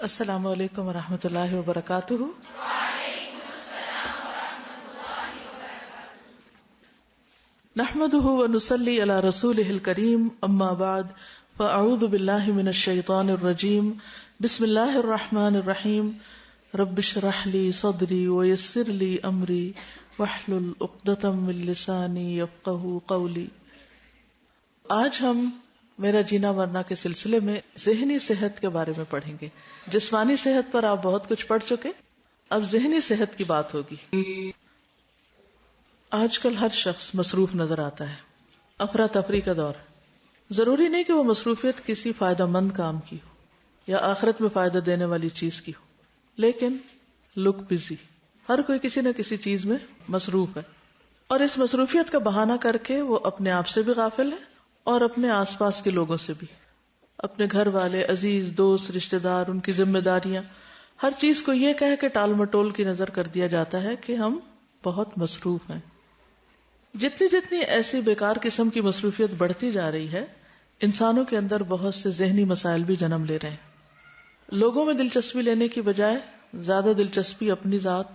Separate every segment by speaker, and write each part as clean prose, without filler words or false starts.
Speaker 1: السلام علیکم ورحمۃ اللہ وبرکاتہ۔ نحمده ونصلي على رسوله الكريم، اما بعد فاعوذ باللہ من الشیطان الرجیم، بسم اللہ الرحمن الرحیم، رب اشرح لي صدری ويسر لي امری واحلل عقدۃ من لسانی یفقهوا قولی۔ آج ہم میرا جینا مرنا کے سلسلے میں ذہنی صحت کے بارے میں پڑھیں گے۔ جسمانی صحت پر آپ بہت کچھ پڑھ چکے، اب ذہنی صحت کی بات ہوگی۔ آج کل ہر شخص مصروف نظر آتا ہے، افراتفری کا دور۔ ضروری نہیں کہ وہ مصروفیت کسی فائدہ مند کام کی ہو یا آخرت میں فائدہ دینے والی چیز کی ہو، لیکن لک بزی، ہر کوئی کسی نہ کسی چیز میں مصروف ہے، اور اس مصروفیت کا بہانہ کر کے وہ اپنے آپ سے بھی غافل ہے اور اپنے آس پاس کے لوگوں سے بھی، اپنے گھر والے، عزیز، دوست، رشتہ دار، ان کی ذمہ داریاں، ہر چیز کو یہ کہہ کے ٹال مٹول کی نظر کر دیا جاتا ہے کہ ہم بہت مصروف ہیں۔ جتنی ایسی بیکار قسم کی مصروفیت بڑھتی جا رہی ہے، انسانوں کے اندر بہت سے ذہنی مسائل بھی جنم لے رہے ہیں۔ لوگوں میں دلچسپی لینے کی بجائے زیادہ دلچسپی اپنی ذات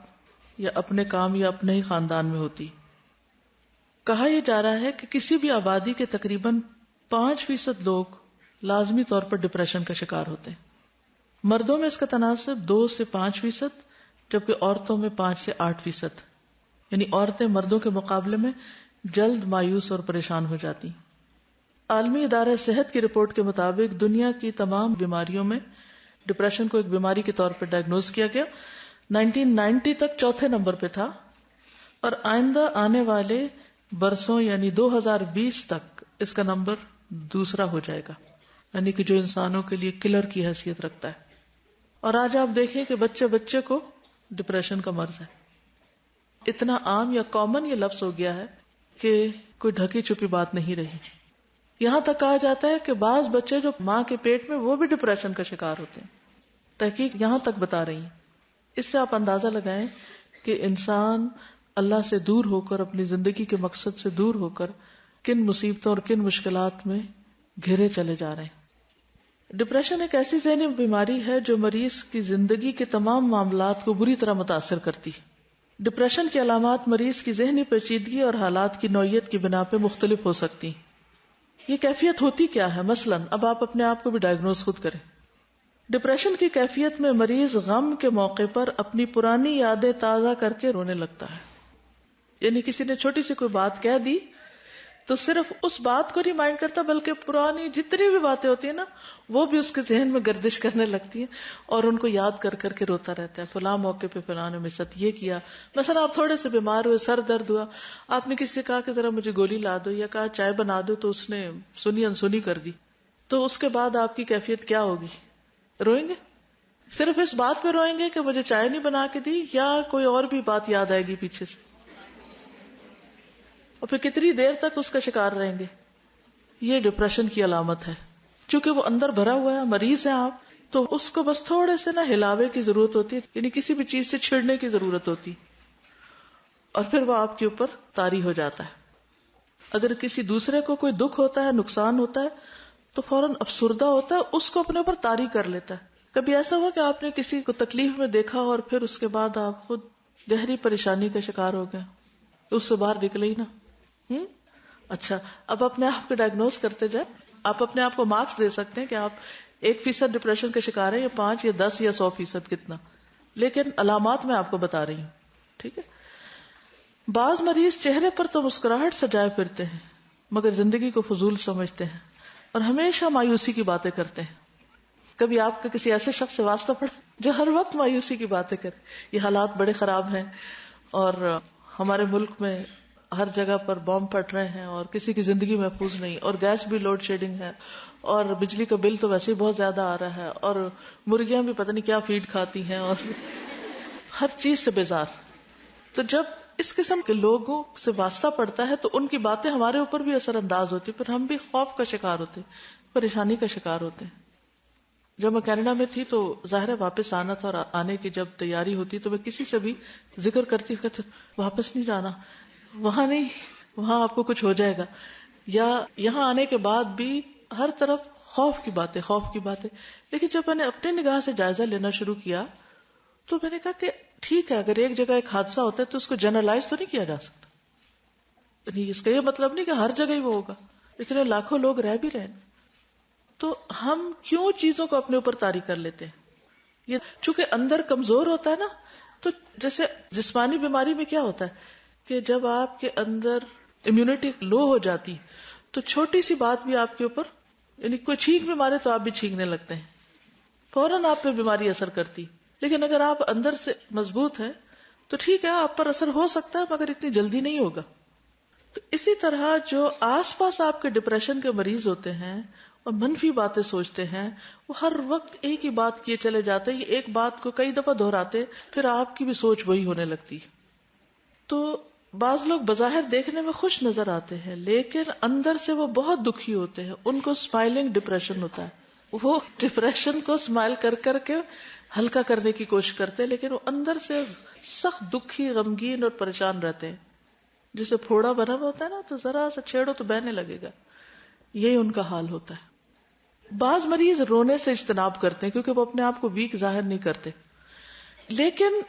Speaker 1: یا اپنے کام یا اپنے ہی خاندان میں ہوتی۔ کہا یہ جا رہا ہے کہ کسی بھی آبادی کے تقریباً 5% لوگ لازمی طور پر ڈپریشن کا شکار ہوتے ہیں۔ مردوں میں اس کا تناسب 2 سے 5%، جبکہ عورتوں میں 5 سے 8%، یعنی عورتیں مردوں کے مقابلے میں جلد مایوس اور پریشان ہو جاتی۔ عالمی ادارہ صحت کی رپورٹ کے مطابق دنیا کی تمام بیماریوں میں ڈپریشن کو ایک بیماری کے طور پر ڈائگنوز کیا گیا۔ 1990 تک چوتھے نمبر پہ تھا، اور آئندہ آنے والے برسوں یعنی 2020 تک اس کا نمبر دوسرا ہو جائے گا، یعنی کہ جو انسانوں کے لیے کلر کی حیثیت رکھتا ہے۔ اور آج آپ دیکھیں کہ بچے کو ڈپریشن کا مرض ہے۔ اتنا عام یا کامن یہ لفظ ہو گیا ہے کہ کوئی ڈھکی چھپی بات نہیں رہی۔ یہاں تک کہا جاتا ہے کہ بعض بچے جو ماں کے پیٹ میں، وہ بھی ڈپریشن کا شکار ہوتے ہیں۔ تحقیق یہاں تک بتا رہی ہے۔ اس سے آپ اندازہ لگائیں کہ انسان اللہ سے دور ہو کر، اپنی زندگی کے مقصد سے دور ہو کر کن مصیبتوں اور کن مشکلات میں گھرے چلے جا رہے ہیں۔ ڈپریشن ایک ایسی ذہنی بیماری ہے جو مریض کی زندگی کے تمام معاملات کو بری طرح متاثر کرتی ہے۔ ڈپریشن کی علامات مریض کی ذہنی پیچیدگی اور حالات کی نوعیت کی بنا پہ مختلف ہو سکتی ہیں۔ یہ کیفیت ہوتی کیا ہے؟ مثلاً اب آپ اپنے آپ کو بھی ڈائگنوز خود کریں۔ ڈپریشن کی کیفیت میں مریض غم کے موقع پر اپنی پرانی یادیں تازہ کر کے رونے لگتا ہے۔ یعنی کسی نے چھوٹی سی کوئی بات کہہ دی تو صرف اس بات کو نہیں مائنڈ کرتا، بلکہ پرانی جتنی بھی باتیں ہوتی ہیں نا، وہ بھی اس کے ذہن میں گردش کرنے لگتی ہیں اور ان کو یاد کر کر کے روتا رہتا ہے۔ فلاں موقع پہ فلاں نے میرے ساتھ یہ کیا۔ مثلا آپ تھوڑے سے بیمار ہوئے، سر درد ہوا، آپ نے کسی سے کہا کہ ذرا مجھے گولی لا دو، یا کہا چائے بنا دو، تو اس نے سنی انسنی کر دی، تو اس کے بعد آپ کی کیفیت کیا ہوگی؟ روئیں گے؟ صرف اس بات پہ روئیں گے کہ مجھے چائے نہیں بنا کے دی، یا کوئی اور بھی بات یاد آئے گی پیچھے سے؟ اور پھر کتنی دیر تک اس کا شکار رہیں گے؟ یہ ڈپریشن کی علامت ہے۔ چونکہ وہ اندر بھرا ہوا ہے، مریض ہیں آپ، تو اس کو بس تھوڑے سے ہلاوے کی ضرورت ہوتی ہے، یعنی کسی بھی چیز سے چھڑنے کی ضرورت ہوتی، اور پھر وہ آپ کے اوپر طاری ہو جاتا ہے۔ اگر کسی دوسرے کو کوئی دکھ ہوتا ہے، نقصان ہوتا ہے، تو فوراً افسردہ ہوتا ہے، اس کو اپنے اوپر طاری کر لیتا ہے۔ کبھی ایسا ہوا کہ آپ نے کسی کو تکلیف میں دیکھا اور پھر اس کے بعد آپ خود گہری پریشانی کا شکار ہو گئے، اس سے باہر نکلے ہی نہ؟ اچھا، اب اپنے آپ کو ڈائگنوز کرتے جائیں۔ آپ اپنے آپ کو مارکس دے سکتے ہیں کہ آپ 1% ڈپریشن کا شکار ہے، یا 5 یا 10 یا 100%، کتنا، لیکن علامات میں آپ کو بتا رہی ہوں، ٹھیک ہے؟ بعض مریض چہرے پر تو مسکراہٹ سجائے پھرتے ہیں، مگر زندگی کو فضول سمجھتے ہیں اور ہمیشہ مایوسی کی باتیں کرتے ہیں۔ کبھی آپ کا کسی ایسے شخص سے واسطہ پڑا جو ہر وقت مایوسی کی باتیں کرے؟ یہ حالات بڑے خراب ہیں، اور ہمارے ملک میں ہر جگہ پر بم پھٹ رہے ہیں، اور کسی کی زندگی محفوظ نہیں، اور گیس بھی لوڈ شیڈنگ ہے، اور بجلی کا بل تو ویسے ہی بہت زیادہ آ رہا ہے، اور مرغیاں بھی پتہ نہیں کیا فیڈ کھاتی ہیں، اور ہر چیز سے بیزار۔ تو جب اس قسم کے لوگوں سے واسطہ پڑتا ہے تو ان کی باتیں ہمارے اوپر بھی اثر انداز ہوتی، پھر ہم بھی خوف کا شکار ہوتے، پریشانی کا شکار ہوتے ہیں۔ جب میں کینیڈا میں تھی تو ظاہر ہے واپس آنا تھا، اور آنے کی جب تیاری ہوتی تو میں کسی سے بھی ذکر کرتی کہ واپس نہیں جانا، وہاں نہیں، وہاں آپ کو کچھ ہو جائے گا۔ یا یہاں آنے کے بعد بھی ہر طرف خوف کی باتیں. لیکن جب میں نے اپنی نگاہ سے جائزہ لینا شروع کیا تو میں نے کہا کہ ٹھیک ہے، اگر ایک جگہ ایک حادثہ ہوتا ہے تو اس کو جنرلائز تو نہیں کیا جا سکتا. اس کا یہ مطلب نہیں کہ ہر جگہ ہی وہ ہوگا، اتنے لاکھوں لوگ رہ بھی رہے ہیں. تو ہم کیوں چیزوں کو اپنے اوپر طاری کر لیتے ہیں؟ یہ چونکہ اندر کمزور ہوتا ہے نا. تو جیسے جسمانی بیماری میں کیا ہوتا ہے کہ جب آپ کے اندر امیونٹی لو ہو جاتی تو چھوٹی سی بات بھی آپ کے اوپر، یعنی کوئی چھینک بھی مارے تو آپ بھی چھینکنے لگتے ہیں، فوراً آپ پہ بیماری اثر کرتی. لیکن اگر آپ اندر سے مضبوط ہیں تو ٹھیک ہے، آپ پر اثر ہو سکتا ہے مگر اتنی جلدی نہیں ہوگا. تو اسی طرح جو آس پاس آپ کے ڈپریشن کے مریض ہوتے ہیں اور منفی باتیں سوچتے ہیں، وہ ہر وقت ایک ہی بات کیے چلے جاتے ہیں، ایک بات کو کئی دفعہ دہراتے، پھر آپ کی بھی سوچ وہی ہونے لگتی. تو بعض لوگ بظاہر دیکھنے میں خوش نظر آتے ہیں لیکن اندر سے وہ بہت دکھی ہوتے ہیں. ان کو اسمائلنگ ڈپریشن ہوتا ہے. وہ ڈپریشن کو اسمائل کر کر کے ہلکا کرنے کی کوشش کرتے ہیں لیکن وہ اندر سے سخت دکھی، غمگین اور پریشان رہتے ہیں. جسے پھوڑا بنا ہوا ہوتا ہے نا، تو ذرا سا چھیڑو تو بہنے لگے گا. یہی ان کا حال ہوتا ہے. بعض مریض رونے سے اجتناب کرتے ہیں کیونکہ وہ اپنے آپ کو ویک ظاہر نہیں کرتے، لیکن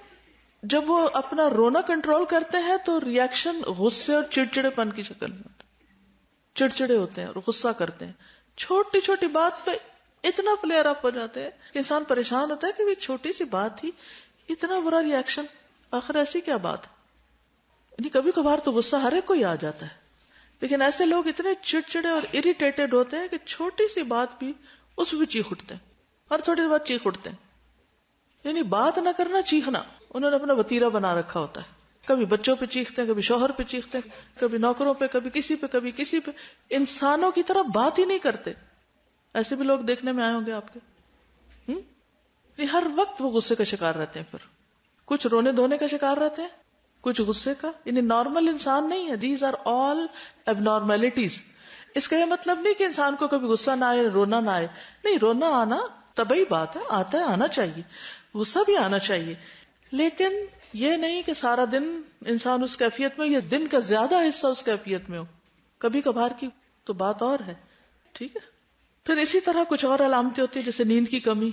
Speaker 1: جب وہ اپنا رونا کنٹرول کرتے ہیں تو ریاکشن غصے اور چڑچڑے پن کی شکل میں ہوتا ہے. چڑچڑے ہوتے ہیں اور غصہ کرتے ہیں، چھوٹی چھوٹی بات پہ اتنا فلیئر اپ ہو جاتے ہیں کہ انسان پریشان ہوتا ہے کہ وہ چھوٹی سی بات تھی، اتنا برا ریاکشن، آخر ایسی کیا بات ہے. یعنی کبھی کبھار تو غصہ ہر ایک کو ہی آ جاتا ہے، لیکن ایسے لوگ اتنے چڑچڑے اور اریٹیٹڈ ہوتے ہیں کہ چھوٹی سی بات بھی اس بھی چیخ اٹھتے ہیں، ہر تھوڑی بات چیخ اٹھتے ہیں. یعنی بات نہ کرنا، چیخنا انہوں نے اپنا وتیرہ بنا رکھا ہوتا ہے. کبھی بچوں پہ چیختے ہیں، کبھی شوہر پہ چیختے ہیں، کبھی نوکروں پہ، کبھی کسی پہ. انسانوں کی طرح بات ہی نہیں کرتے. ایسے بھی لوگ دیکھنے میں آئے ہوں گے آپ کے. ہر وقت وہ غصے کا شکار رہتے ہیں. پھر کچھ رونے دھونے کا شکار رہتے ہیں، کچھ غصے کا. یعنی نارمل انسان نہیں ہے. دیز آر آل اب نارملٹیز. اس کا یہ مطلب نہیں کہ انسان کو کبھی غصہ نہ آئے، رونا نہ آئے. نہیں، رونا آنا طبعی بات ہے، آتا ہے، آنا چاہیے. غصہ بھی آنا چاہیے، لیکن یہ نہیں کہ سارا دن انسان اس کیفیت میں، یا دن کا زیادہ حصہ اس کیفیت میں ہو. کبھی کبھار کی تو بات اور ہے. ٹھیک ہے. پھر اسی طرح کچھ اور علامتیں ہوتی ہیں جیسے نیند کی کمی،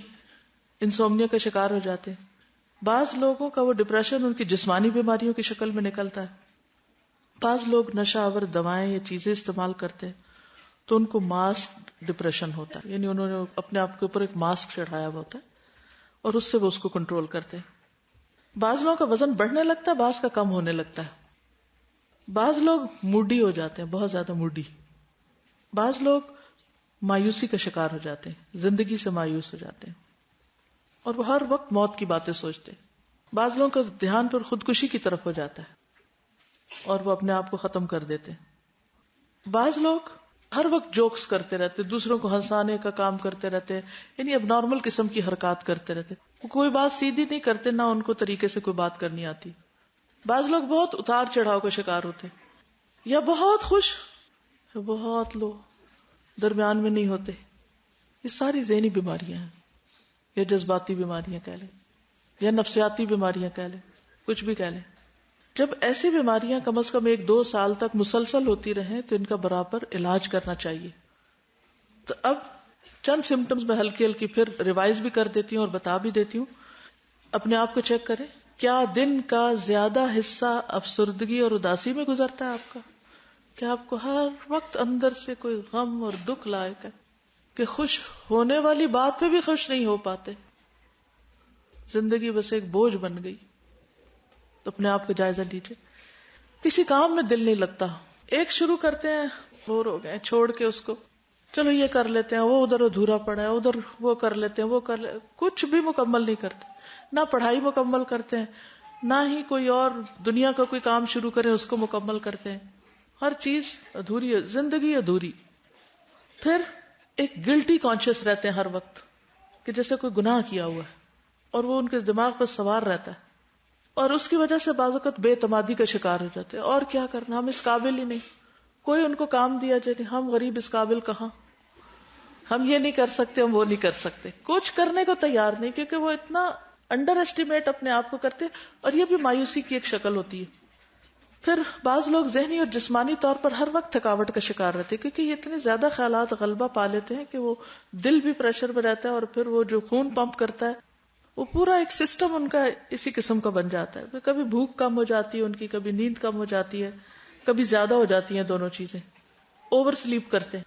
Speaker 1: انسومنیا کا شکار ہو جاتے ہیں. بعض لوگوں کا وہ ڈپریشن ان کی جسمانی بیماریوں کی شکل میں نکلتا ہے. بعض لوگ نشہ آور دوائیں یا چیزیں استعمال کرتے ہیں تو ان کو ماسک ڈپریشن ہوتا ہے. یعنی انہوں نے اپنے آپ کے اوپر ایک ماسک چڑھایا ہوا ہوتا ہے اور اس سے وہ اس کو کنٹرول کرتے ہیں. بعض لوگوں کا وزن بڑھنے لگتا ہے، بعض کا کم ہونے لگتا ہے. بعض لوگ موڈی ہو جاتے ہیں، بہت زیادہ موڈی. بعض لوگ مایوسی کا شکار ہو جاتے ہیں، زندگی سے مایوس ہو جاتے ہیں اور وہ ہر وقت موت کی باتیں سوچتے ہیں. بعض لوگوں کا دھیان پر خودکشی کی طرف ہو جاتا ہے اور وہ اپنے آپ کو ختم کر دیتے ہیں. بعض لوگ ہر وقت جوکس کرتے رہتے، دوسروں کو ہنسانے کا کام کرتے رہتے، یعنی اب نارمل قسم کی حرکات کرتے رہتے. وہ کوئی بات سیدھی نہیں کرتے، نہ ان کو طریقے سے کوئی بات کرنی آتی. بعض لوگ بہت اتار چڑھاؤ کا شکار ہوتے، یا بہت خوش یا بہت لو، درمیان میں نہیں ہوتے. یہ ساری ذہنی بیماریاں ہیں، یا جذباتی بیماریاں کہہ لیں، یا نفسیاتی بیماریاں کہہ لیں، کچھ بھی کہہ لیں. جب ایسی بیماریاں کم از کم 1-2 سال تک مسلسل ہوتی رہیں تو ان کا برابر علاج کرنا چاہیے. تو اب چند سمٹمز میں ہلکی ہلکی پھر ریوائز بھی کر دیتی ہوں اور بتا بھی دیتی ہوں. اپنے آپ کو چیک کریں، کیا دن کا زیادہ حصہ افسردگی اور اداسی میں گزرتا ہے آپ کا؟ کیا آپ کو ہر وقت اندر سے کوئی غم اور دکھ لائق ہے کہ خوش ہونے والی بات پہ بھی خوش نہیں ہو پاتے؟ زندگی بس ایک بوجھ بن گئی. تو اپنے آپ کو جائزہ لیجیے. کسی کام میں دل نہیں لگتا، ایک شروع کرتے ہیں، بور ہو گئے، چھوڑ کے اس کو، چلو یہ کر لیتے ہیں، وہ ادھر ادھورا پڑا ہے، ادھر وہ کر لیتے ہیں، کچھ بھی مکمل نہیں کرتے. نہ پڑھائی مکمل کرتے ہیں، نہ ہی کوئی اور دنیا کا کوئی کام شروع کریں اس کو مکمل کرتے ہیں. ہر چیز ادھوری ہے، زندگی ادھوری. پھر ایک گلٹی کانشیس رہتے ہیں ہر وقت کہ جیسے کوئی گناہ کیا ہوا ہے اور وہ ان کے دماغ پر سوار رہتا ہے، اور اس کی وجہ سے بعض اوقات بے اعتمادی کا شکار ہو جاتے ہیں. اور کیا کرنا، ہم اس قابل ہی نہیں. کوئی ان کو کام دیا جائے، ہم غریب اس قابل کہاں، ہم یہ نہیں کر سکتے، ہم وہ نہیں کر سکتے. کچھ کرنے کو تیار نہیں، کیونکہ وہ اتنا انڈر ایسٹیمیٹ اپنے آپ کو کرتے. اور یہ بھی مایوسی کی ایک شکل ہوتی ہے. پھر بعض لوگ ذہنی اور جسمانی طور پر ہر وقت تھکاوٹ کا شکار رہتے ہیں، کیونکہ یہ اتنے زیادہ خیالات غلبہ پا لیتے ہیں کہ وہ دل بھی پریشر میں رہتا ہے، اور پھر وہ جو خون پمپ کرتا ہے وہ پورا ایک سسٹم ان کا اسی قسم کا بن جاتا ہے. کبھی بھوک کم ہو جاتی ہے ان کی، کبھی نیند کم ہو جاتی ہے، کبھی زیادہ ہو جاتی ہیں دونوں چیزیں. اوور سلیپ کرتے ہیں،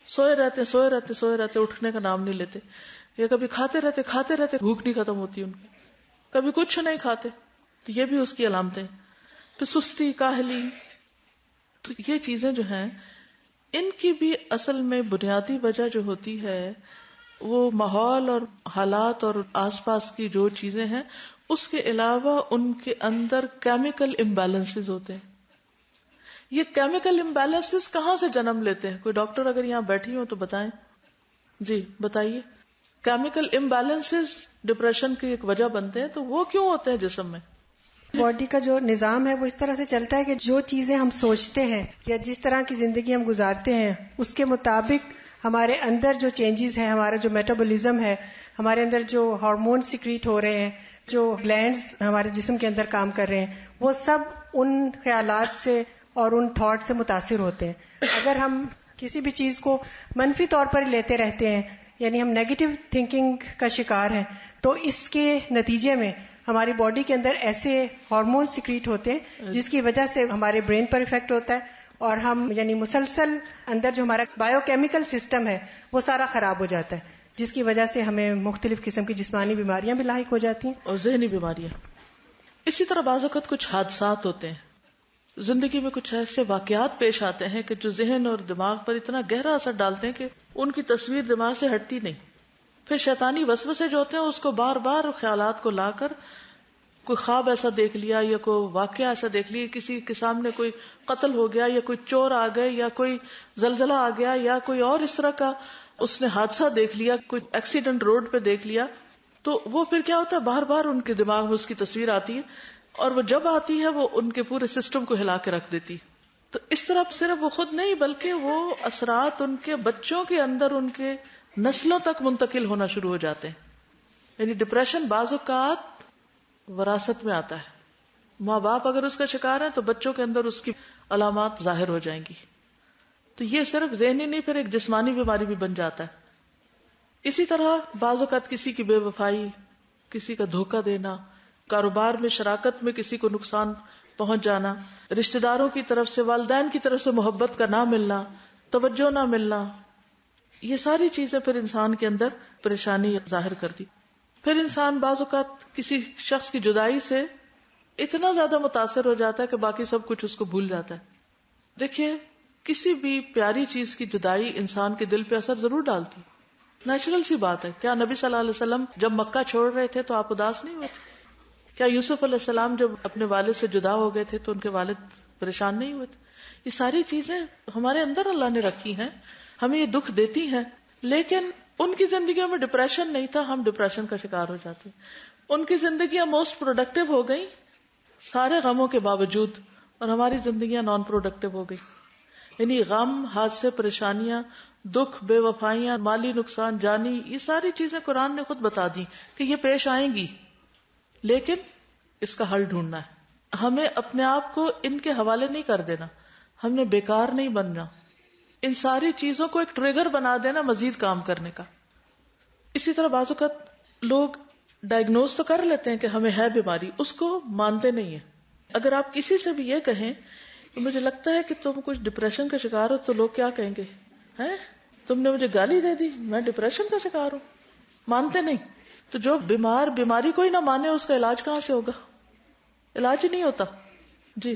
Speaker 1: سوئے رہتے اٹھنے کا نام نہیں لیتے، یا کبھی کھاتے رہتے بھوک نہیں ختم ہوتی ان کی، کبھی کچھ نہیں کھاتے. تو یہ بھی اس کی علامتیں. پھر سستی، کاہلی. تو یہ چیزیں جو ہیں ان کی بھی اصل میں بنیادی وجہ جو ہوتی ہے وہ ماحول اور حالات اور آس پاس کی جو چیزیں ہیں اس کے علاوہ ان کے اندر کیمیکل امبیلنسز ہوتے ہیں. یہ کیمیکل امبیلنسز کہاں سے جنم لیتے ہیں؟ کوئی ڈاکٹر اگر یہاں بیٹھی ہو تو بتائیں. جی بتائیے. کیمیکل امبیلنسز ڈپریشن کی ایک وجہ بنتے ہیں، تو وہ کیوں ہوتے ہیں جسم میں؟
Speaker 2: باڈی کا جو نظام ہے وہ اس طرح سے چلتا ہے کہ جو چیزیں ہم سوچتے ہیں یا جس طرح کی زندگی ہم گزارتے ہیں اس کے مطابق ہمارے اندر جو چینجز ہیں، ہمارا جو میٹابولزم ہے، ہمارے اندر جو ہارمون سیکریٹ ہو رہے ہیں، جو گلینڈز ہمارے جسم کے اندر کام کر رہے ہیں، وہ سب ان خیالات سے اور ان تھاٹ سے متاثر ہوتے ہیں. اگر ہم کسی بھی چیز کو منفی طور پر لیتے رہتے ہیں، یعنی ہم نیگیٹو تھنکنگ کا شکار ہیں، تو اس کے نتیجے میں ہماری باڈی کے اندر ایسے ہارمون سیکریٹ ہوتے ہیں جس کی وجہ سے ہمارے برین پر افیکٹ ہوتا ہے، اور ہم یعنی مسلسل اندر جو ہمارا بایو کیمیکل سسٹم ہے وہ سارا خراب ہو جاتا ہے، جس کی وجہ سے ہمیں مختلف قسم کی جسمانی بیماریاں بھی لاحق ہو جاتی ہیں
Speaker 1: اور ذہنی بیماریاں. اسی طرح بعض اوقات کچھ حادثات ہوتے ہیں زندگی میں، کچھ ایسے واقعات پیش آتے ہیں کہ جو ذہن اور دماغ پر اتنا گہرا اثر ڈالتے ہیں کہ ان کی تصویر دماغ سے ہٹتی نہیں. پھر شیطانی وسوسے جو ہوتے ہیں اس کو بار بار خیالات کو لا کر کوئی خواب ایسا دیکھ لیا یا کوئی واقعہ ایسا دیکھ لیا، کسی کے سامنے کوئی قتل ہو گیا یا کوئی چور آ گئے یا کوئی زلزلہ آ گیا یا کوئی اور اس طرح کا اس نے حادثہ دیکھ لیا، کوئی ایکسیڈنٹ روڈ پہ دیکھ لیا، تو وہ پھر کیا ہوتا ہے بار بار ان کے دماغ میں اس کی تصویر آتی ہے، اور وہ جب آتی ہے وہ ان کے پورے سسٹم کو ہلا کے رکھ دیتی. تو اس طرح صرف وہ خود نہیں بلکہ وہ اثرات ان کے بچوں کے اندر ان کے نسلوں تک منتقل ہونا شروع ہو جاتے ہیں. یعنی ڈپریشن بعض اوقات وراثت میں آتا ہے. ماں باپ اگر اس کا شکار ہیں تو بچوں کے اندر اس کی علامات ظاہر ہو جائیں گی. تو یہ صرف ذہنی نہیں، پھر ایک جسمانی بیماری بھی بن جاتا ہے. اسی طرح بعض اوقات کسی کی بے وفائی، کسی کا دھوکہ دینا، کاروبار میں شراکت میں کسی کو نقصان پہنچ جانا، رشتہ داروں کی طرف سے، والدین کی طرف سے محبت کا نہ ملنا، توجہ نہ ملنا، یہ ساری چیزیں پھر انسان کے اندر پریشانی ظاہر کرتی. پھر انسان بعض اوقات کسی شخص کی جدائی سے اتنا زیادہ متاثر ہو جاتا ہے کہ باقی سب کچھ اس کو بھول جاتا ہے. دیکھیے کسی بھی پیاری چیز کی جدائی انسان کے دل پہ اثر ضرور ڈالتی، نیچرل سی بات ہے. کیا نبی صلی اللہ علیہ وسلم جب مکہ چھوڑ رہے تھے تو آپ اداس نہیں ہوئے تھے؟ کیا یوسف علیہ السلام جب اپنے والد سے جدا ہو گئے تھے تو ان کے والد پریشان نہیں ہوئے تھے؟ یہ ساری چیزیں ہمارے اندر اللہ نے رکھی ہیں، ہمیں یہ دکھ دیتی ہیں، لیکن ان کی زندگیوں میں ڈپریشن نہیں تھا، ہم ڈپریشن کا شکار ہو جاتے. ان کی زندگیاں موسٹ پروڈکٹیو ہو گئی سارے غموں کے باوجود، اور ہماری زندگیاں نان پروڈکٹیو ہو گئی. یعنی غم، حادثے، پریشانیاں، دکھ، بے وفائیاں، مالی نقصان، جانی، یہ ساری چیزیں قرآن نے خود بتا دی کہ یہ پیش آئیں گی، لیکن اس کا حل ڈھونڈنا ہے. ہمیں اپنے آپ کو ان کے حوالے نہیں کر دینا، ہم نے بیکار نہیں بننا، ان ساری چیزوں کو ایک ٹریگر بنا دینا مزید کام کرنے کا. اسی طرح بعض اوقات لوگ ڈائگنوز تو کر لیتے ہیں کہ ہمیں ہے بیماری، اس کو مانتے نہیں ہیں. اگر آپ کسی سے بھی یہ کہیں کہ مجھے لگتا ہے کہ تم کچھ ڈپریشن کا شکار ہو، تو لوگ کیا کہیں گے؟ ہیں تم نے مجھے گالی دے دی، میں ڈپریشن کا شکار ہوں. مانتے نہیں. تو جو بیمار بیماری کو ہی نہ مانے اس کا علاج کہاں سے ہوگا؟ علاج ہی نہیں ہوتا. جی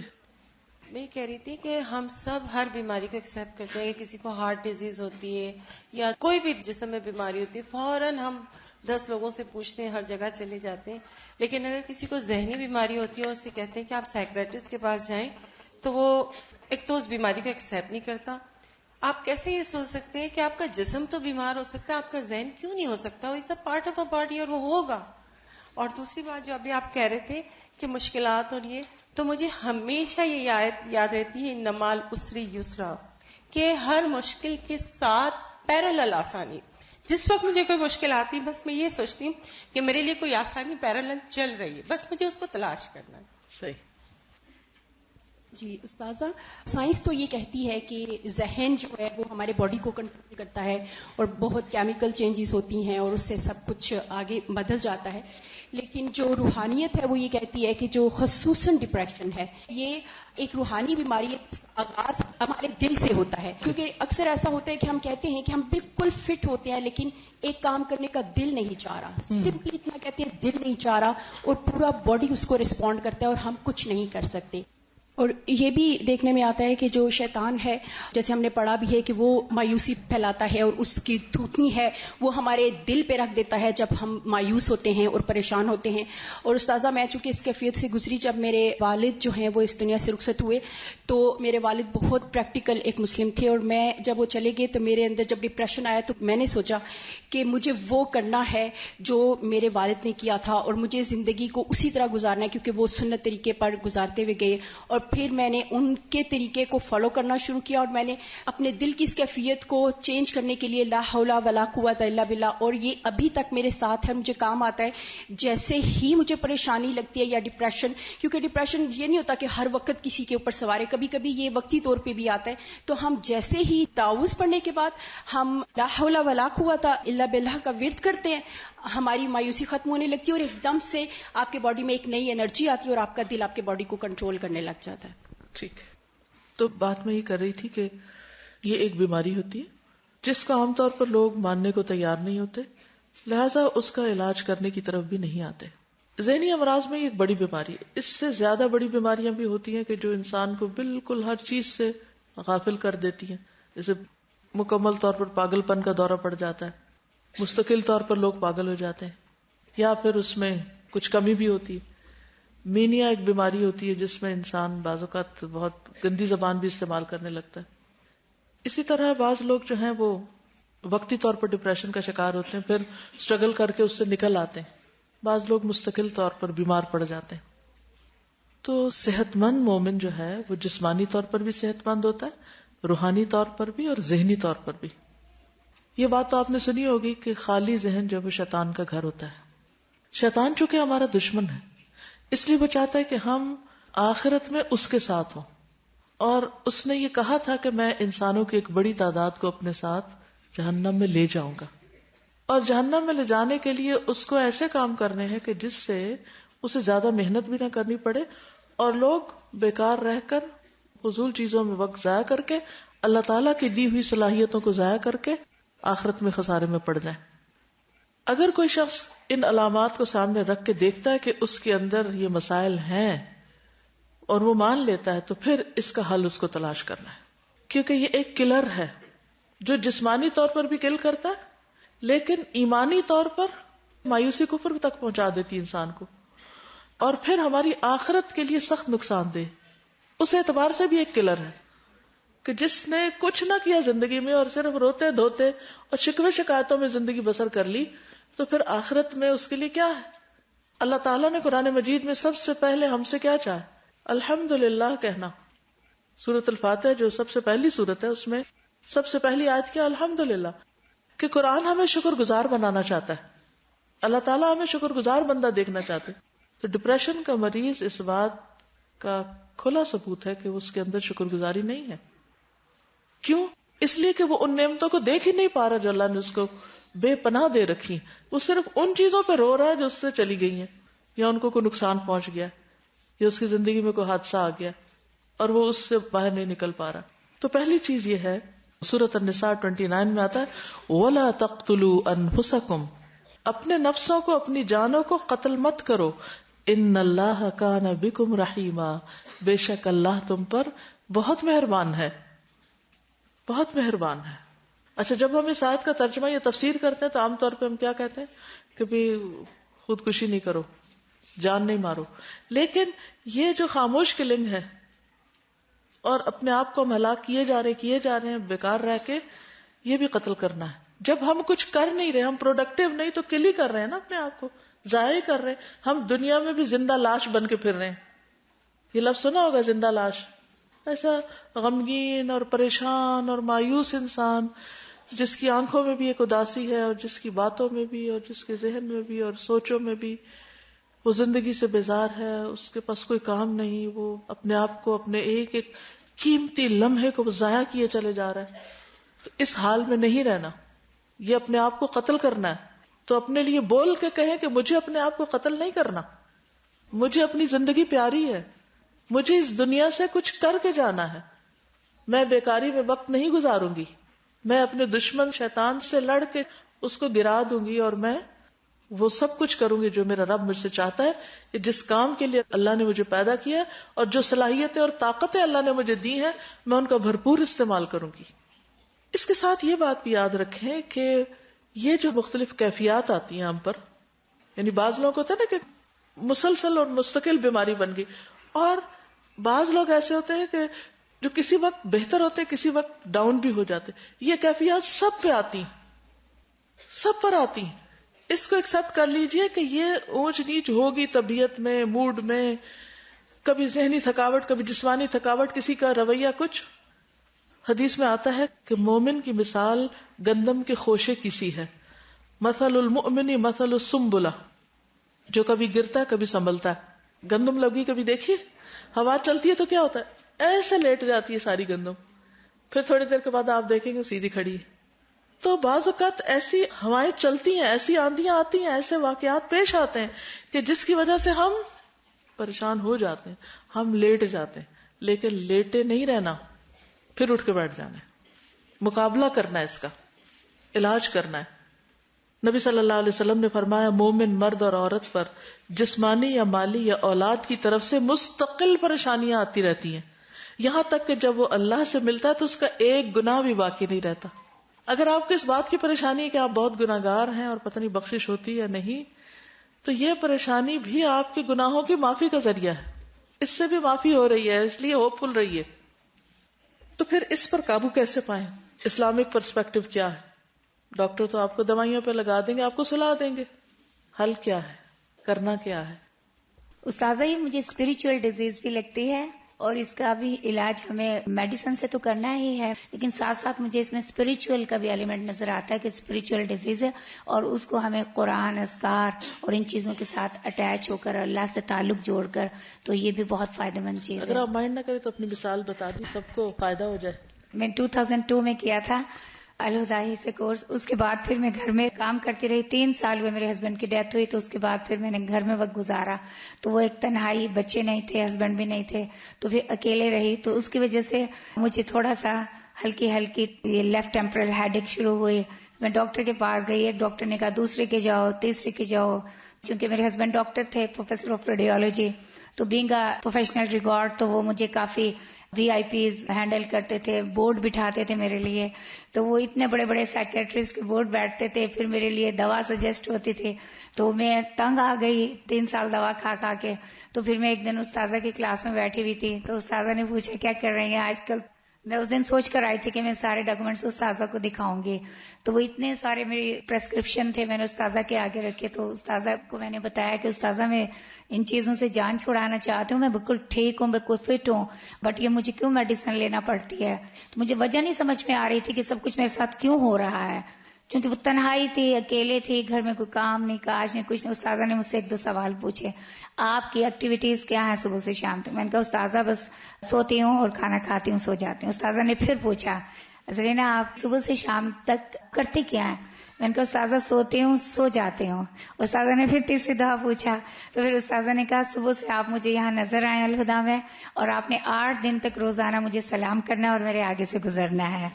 Speaker 3: میں یہ کہہ رہی تھی کہ ہم سب ہر بیماری کو ایکسیپٹ کرتے ہیں. کسی کو ہارٹ ڈیزیز ہوتی ہے یا کوئی بھی جسم میں بیماری ہوتی ہے، فوراً ہم 10 لوگوں سے پوچھتے ہیں، ہر جگہ چلے جاتے ہیں. لیکن اگر کسی کو ذہنی بیماری ہوتی ہے اور اسے کہتے ہیں کہ آپ سائیکریٹسٹ کے پاس جائیں، تو وہ ایک تو اس بیماری کو ایکسیپٹ نہیں کرتا. آپ کیسے یہ سوچ سکتے ہیں کہ آپ کا جسم تو بیمار ہو سکتا ہے، آپ کا ذہن کیوں نہیں ہو سکتا؟ وہ سب پارٹ آف اے باڈی اور وہ ہوگا. اور دوسری بات جو ابھی آپ کہہ رہے تھے کہ مشکلات اور یہ، تو مجھے ہمیشہ یہ آیت یاد رہتی ہے، انما العسر یسرا، کہ ہر مشکل کے ساتھ پیرالل آسانی. جس وقت مجھے کوئی مشکل آتی بس میں یہ سوچتی ہوں کہ میرے لیے کوئی آسانی پیرالل چل رہی ہے، بس مجھے اس کو تلاش کرنا ہے.
Speaker 1: صحیح.
Speaker 4: جی استاذہ، سائنس تو یہ کہتی ہے کہ ذہن جو ہے وہ ہمارے باڈی کو کنٹرول کرتا ہے اور بہت کیمیکل چینجز ہوتی ہیں اور اس سے سب کچھ آگے بدل جاتا ہے، لیکن جو روحانیت ہے وہ یہ کہتی ہے کہ جو خصوصاً ڈپریشن ہے یہ ایک روحانی بیماری ہے جس کا آغاز ہمارے دل سے ہوتا ہے. کیونکہ اکثر ایسا ہوتا ہے کہ ہم کہتے ہیں کہ ہم بالکل فٹ ہوتے ہیں لیکن ایک کام کرنے کا دل نہیں چاہ رہا، سمپلی اتنا کہتے ہیں دل نہیں چاہ رہا اور پورا باڈی اس کو رسپونڈ کرتا ہے اور ہم کچھ نہیں کر سکتے. اور یہ بھی دیکھنے میں آتا ہے کہ جو شیطان ہے، جیسے ہم نے پڑھا بھی ہے کہ وہ مایوسی پھیلاتا ہے اور اس کی تھوتنی ہے وہ ہمارے دل پہ رکھ دیتا ہے جب ہم مایوس ہوتے ہیں اور پریشان ہوتے ہیں. اور استاذہ میں چونکہ اس کیفیت سے گزری، جب میرے والد جو ہیں وہ اس دنیا سے رخصت ہوئے تو میرے والد بہت پریکٹیکل ایک مسلم تھے، اور میں جب وہ چلے گئے تو میرے اندر جب ڈپریشن آیا تو میں نے سوچا کہ مجھے وہ کرنا ہے جو میرے والد نے کیا تھا اور مجھے زندگی کو اسی طرح گزارنا ہے، کیونکہ وہ سنت طریقے پر گزارتے ہوئے گئے. اور پھر میں نے ان کے طریقے کو فالو کرنا شروع کیا اور میں نے اپنے دل کی اس کیفیت کو چینج کرنے کے لیے لا حول ولا قوت الا باللہ، اور یہ ابھی تک میرے ساتھ ہے، مجھے کام آتا ہے. جیسے ہی مجھے پریشانی لگتی ہے یا ڈپریشن، کیونکہ ڈپریشن یہ نہیں ہوتا کہ ہر وقت کسی کے اوپر سوار ہے، کبھی کبھی یہ وقتی طور پہ بھی آتا ہے، تو ہم جیسے ہی تعوذ پڑھنے کے بعد ہم لا حول ولا قوت الا باللہ کا ورد کرتے ہیں، ہماری مایوسی ختم ہونے لگتی ہے اور ایک دم سے آپ کے باڈی میں ایک نئی انرجی آتی ہے اور آپ کا دل آپ کے باڈی کو کنٹرول کرنے لگ جاتا ہے.
Speaker 1: ٹھیک ہے، تو بات میں یہ کر رہی تھی کہ یہ ایک بیماری ہوتی ہے جس کو عام طور پر لوگ ماننے کو تیار نہیں ہوتے، لہذا اس کا علاج کرنے کی طرف بھی نہیں آتے. ذہنی امراض میں یہ ایک بڑی بیماری ہے. اس سے زیادہ بڑی بیماریاں بھی ہوتی ہیں کہ جو انسان کو بالکل ہر چیز سے غافل کر دیتی ہیں، جیسے مکمل طور پر پاگل پن کا دورہ پڑ جاتا ہے، مستقل طور پر لوگ پاگل ہو جاتے ہیں، یا پھر اس میں کچھ کمی بھی ہوتی ہے. مینیا ایک بیماری ہوتی ہے جس میں انسان بعض اوقات بہت گندی زبان بھی استعمال کرنے لگتا ہے. اسی طرح بعض لوگ جو ہیں وہ وقتی طور پر ڈپریشن کا شکار ہوتے ہیں، پھر سٹرگل کر کے اس سے نکل آتے ہیں. بعض لوگ مستقل طور پر بیمار پڑ جاتے ہیں. تو صحت مند مومن جو ہے وہ جسمانی طور پر بھی صحت مند ہوتا ہے، روحانی طور پر بھی اور ذہنی طور پر بھی. یہ بات تو آپ نے سنی ہوگی کہ خالی ذہن جو ہے شیطان کا گھر ہوتا ہے. شیطان چونکہ ہمارا دشمن ہے، اس لیے وہ چاہتا ہے کہ ہم آخرت میں اس کے ساتھ ہوں، اور اس نے یہ کہا تھا کہ میں انسانوں کی ایک بڑی تعداد کو اپنے ساتھ جہنم میں لے جاؤں گا، اور جہنم میں لے جانے کے لیے اس کو ایسے کام کرنے ہیں کہ جس سے اسے زیادہ محنت بھی نہ کرنی پڑے اور لوگ بیکار رہ کر فضول چیزوں میں وقت ضائع کر کے اللہ تعالیٰ کی دی ہوئی صلاحیتوں کو ضائع کر کے آخرت میں خسارے میں پڑ جائیں. اگر کوئی شخص ان علامات کو سامنے رکھ کے دیکھتا ہے کہ اس کے اندر یہ مسائل ہیں اور وہ مان لیتا ہے، تو پھر اس کا حل اس کو تلاش کرنا ہے، کیونکہ یہ ایک کلر ہے جو جسمانی طور پر بھی کل کرتا ہے لیکن ایمانی طور پر مایوسی کفر تک پہنچا دیتی انسان کو، اور پھر ہماری آخرت کے لیے سخت نقصان دہ. اس اعتبار سے بھی ایک کلر ہے کہ جس نے کچھ نہ کیا زندگی میں اور صرف روتے دھوتے اور شکوے شکایتوں میں زندگی بسر کر لی، تو پھر آخرت میں اس کے لیے کیا ہے؟ اللہ تعالیٰ نے قرآن مجید میں سب سے پہلے ہم سے کیا چاہا؟ الحمدللہ کہنا. سورۃ الفاتحہ جو سب سے پہلی سورت ہے، اس میں سب سے پہلی آیت کیا؟ الحمدللہ. کہ قرآن ہمیں شکر گزار بنانا چاہتا ہے، اللہ تعالیٰ ہمیں شکر گزار بندہ دیکھنا چاہتے. تو ڈپریشن کا مریض اس بات کا کھلا ثبوت ہے کہ اس کے اندر شکر گزاری نہیں ہے. کیوں؟ اس لیے کہ وہ ان نعمتوں کو دیکھ ہی نہیں پا رہا جو اللہ نے اس کو بے پناہ دے رکھی. وہ صرف ان چیزوں پہ رو رہا ہے جو اس سے چلی گئی ہیں، یا ان کو کوئی نقصان پہنچ گیا، یا اس کی زندگی میں کوئی حادثہ آ گیا اور وہ اس سے باہر نہیں نکل پا رہا. تو پہلی چیز یہ ہے، سورۃ النساء 29 میں آتا ہے وَلَا تَقْتُلُوا أَنفُسَكُمْ، اپنے نفسوں کو، اپنی جانوں کو قتل مت کرو. ان اللہ کان بکم رحیما، بے شک اللہ تم پر بہت مہربان ہے، بہت مہربان ہے. اچھا، جب ہم اس آیت کا ترجمہ یا تفسیر کرتے ہیں تو عام طور پہ ہم کیا کہتے ہیں کہ بھی خودکشی نہیں کرو، جان نہیں مارو. لیکن یہ جو خاموش کلنگ ہے اور اپنے آپ کو ہم ہلاک کیے جا رہے ہیں بیکار رہ کے، یہ بھی قتل کرنا ہے. جب ہم کچھ کر نہیں رہے، ہم پروڈکٹیو نہیں، تو کل ہی کر رہے ہیں نا، اپنے آپ کو ضائع کر رہے ہیں. ہم دنیا میں بھی زندہ لاش بن کے پھر رہے ہیں. یہ لفظ سنا ہوگا، زندہ لاش. ایسا غمگین اور پریشان اور مایوس انسان جس کی آنکھوں میں بھی ایک اداسی ہے اور جس کی باتوں میں بھی اور جس کے ذہن میں بھی اور سوچوں میں بھی وہ زندگی سے بیزار ہے، اس کے پاس کوئی کام نہیں، وہ اپنے آپ کو، اپنے ایک ایک قیمتی لمحے کو ضائع کیے چلے جا رہا ہے. تو اس حال میں نہیں رہنا، یہ اپنے آپ کو قتل کرنا ہے. تو اپنے لیے بول کے کہیں کہ مجھے اپنے آپ کو قتل نہیں کرنا، مجھے اپنی زندگی پیاری ہے، مجھے اس دنیا سے کچھ کر کے جانا ہے، میں بیکاری میں وقت نہیں گزاروں گی، میں اپنے دشمن شیطان سے لڑ کے اس کو گرا دوں گی، اور میں وہ سب کچھ کروں گی جو میرا رب مجھ سے چاہتا ہے، کہ جس کام کے لیے اللہ نے مجھے پیدا کیا ہے اور جو صلاحیتیں اور طاقتیں اللہ نے مجھے دی ہیں میں ان کا بھرپور استعمال کروں گی. اس کے ساتھ یہ بات بھی یاد رکھیں کہ یہ جو مختلف کیفیات آتی ہیں ہم پر، یعنی بعض لوگ ہوتا ہے نا کہ مسلسل اور مستقل بیماری بن گئی، اور بعض لوگ ایسے ہوتے ہیں کہ جو کسی وقت بہتر ہوتے ہیں، کسی وقت ڈاؤن بھی ہو جاتے. یہ کیفیات سب پہ آتی ہیں، سب پر آتی ہیں. اس کو ایکسپٹ کر لیجئے کہ یہ اونچ نیچ ہوگی طبیعت میں، موڈ میں، کبھی ذہنی تھکاوٹ، کبھی جسمانی تھکاوٹ، کسی کا رویہ کچھ. حدیث میں آتا ہے کہ مومن کی مثال گندم کے خوشے کی سی ہے. مثل المؤمن مثل السنبلہ، جو کبھی گرتا ہے کبھی سنبھلتا ہے. گندم لگی کبھی دیکھیے، ہوا چلتی ہے تو کیا ہوتا ہے، ایسے لیٹ جاتی ہے ساری گندم، پھر تھوڑی دیر کے بعد آپ دیکھیں گے سیدھی کھڑی ہے. تو بعض اوقات ایسی ہوائیں چلتی ہیں، ایسی آندیاں آتی ہیں، ایسے واقعات پیش آتے ہیں کہ جس کی وجہ سے ہم پریشان ہو جاتے ہیں، ہم لیٹ جاتے ہیں. لیکن لیٹے نہیں رہنا، پھر اٹھ کے بیٹھ جانا ہے، مقابلہ کرنا ہے، اس کا علاج کرنا ہے. نبی صلی اللہ علیہ وسلم نے فرمایا مومن مرد اور عورت پر جسمانی یا مالی یا اولاد کی طرف سے مستقل پریشانیاں آتی رہتی ہیں، یہاں تک کہ جب وہ اللہ سے ملتا ہے تو اس کا ایک گناہ بھی باقی نہیں رہتا. اگر آپ کو اس بات کی پریشانی ہے کہ آپ بہت گناہگار ہیں اور پتہ نہیں بخشش ہوتی یا نہیں، تو یہ پریشانی بھی آپ کے گناہوں کی معافی کا ذریعہ ہے، اس سے بھی معافی ہو رہی ہے، اس لیے ہوپ فل رہیے. تو پھر اس پر قابو کیسے پائیں؟ اسلامک پرسپیکٹو کیا ہے؟ ڈاکٹر تو آپ کو دوائیوں پہ لگا دیں گے، آپ کو صلاح دیں گے. حل کیا ہے؟ کرنا کیا ہے؟
Speaker 5: استاذہ یہ مجھے اسپریچول ڈیزیز بھی لگتی ہے، اور اس کا بھی علاج ہمیں میڈیسن سے تو کرنا ہی ہے، لیکن ساتھ ساتھ مجھے اس میں اسپریچول کا بھی ایلیمنٹ نظر آتا ہے کہ اسپریچول ڈیزیز ہے، اور اس کو ہمیں قرآن، اذکار اور ان چیزوں کے ساتھ اٹیچ ہو کر اللہ سے تعلق جوڑ کر، تو یہ بھی بہت فائدہ مند چیز ہے.
Speaker 1: اگر آپ مائنڈ نہ کریں تو اپنی مثال بتا دیں، سب کو فائدہ ہو جائے.
Speaker 5: میں 2002 میں کیا تھا الہدائی سے کورس، اس کے بعد پھر میں گھر میں کام کرتی رہی. 3 سال ہوئے میرے ہسبینڈ کی ڈیتھ ہوئی، تو اس کے بعد پھر میں نے گھر میں وقت گزارا، تو وہ ایک تنہائی، بچے نہیں تھے، ہسبینڈ بھی نہیں تھے، تو پھر اکیلے رہی. تو اس کی وجہ سے مجھے تھوڑا سا ہلکی یہ لیفٹ ٹیمپرل ہیڈیک شروع ہوئی. میں ڈاکٹر کے پاس گئی، ایک ڈاکٹر نے کہا دوسرے کے جاؤ، تیسرے کے جاؤ. چونکہ میرے ہسبینڈ ڈاکٹر تھے، پروفیسر آف ریڈیولوجی، تو بینگ اے پروفیشنل ریگارڈ تو وہ مجھے کافی VIP ہینڈل کرتے تھے، بورڈ بٹھاتے تھے میرے لیے. تو وہ اتنے بڑے بڑے سائکیٹرسٹ کے بورڈ بیٹھتے تھے، پھر میرے لیے دوا سجیسٹ ہوتی تھی. تو میں تنگ آ گئی 3 سال دوا کھا کھا کے. تو پھر میں ایک دن استاذہ کی کلاس میں بیٹھی ہوئی تھی، تو استاذہ نے پوچھا کیا کر رہی ہیں آج کل. میں اس دن سوچ کر آئی تھی کہ میں سارے ڈاکومنٹس استاذہ کو دکھاؤں گی. تو وہ اتنے سارے میری پرسکرپشن تھے، میں نے استاذہ کے آگے رکھے. تو استاذہ کو میں نے بتایا کہ استاذہ میں ان چیزوں سے جان چھڑانا چاہتی ہوں، میں بالکل ٹھیک ہوں، بالکل فٹ ہوں، بٹ یہ مجھے کیوں میڈیسن لینا پڑتی ہے. تو مجھے وجہ نہیں سمجھ میں آ رہی تھی کہ سب کچھ میرے ساتھ کیوں ہو رہا ہے، کیونکہ وہ تنہائی تھی، اکیلے تھی، گھر میں کوئی کام نہیں، کاج نہیں، کچھ نہیں. استاذہ نے مجھ سے 1-2 سوال پوچھے، آپ کی ایکٹیویٹیز کیا ہیں صبح سے شام تک؟ میں نے کہا استاذہ بس سوتی ہوں اور کھانا کھاتی ہوں، سو جاتی ہوں. استاذہ نے پھر پوچھا زرینا آپ صبح سے شام تک کرتی کیا ہیں؟ میں نے کہا استاذہ سوتی ہوں، سو جاتی ہوں. استاذہ نے پھر تیسری دفعہ پوچھا، تو پھر استاذہ نے کہا صبح سے آپ مجھے یہاں نظر آئے الہدا میں، اور آپ نے 8 دن تک روزانہ مجھے سلام کرنا ہے اور میرے آگے سے گزرنا ہے.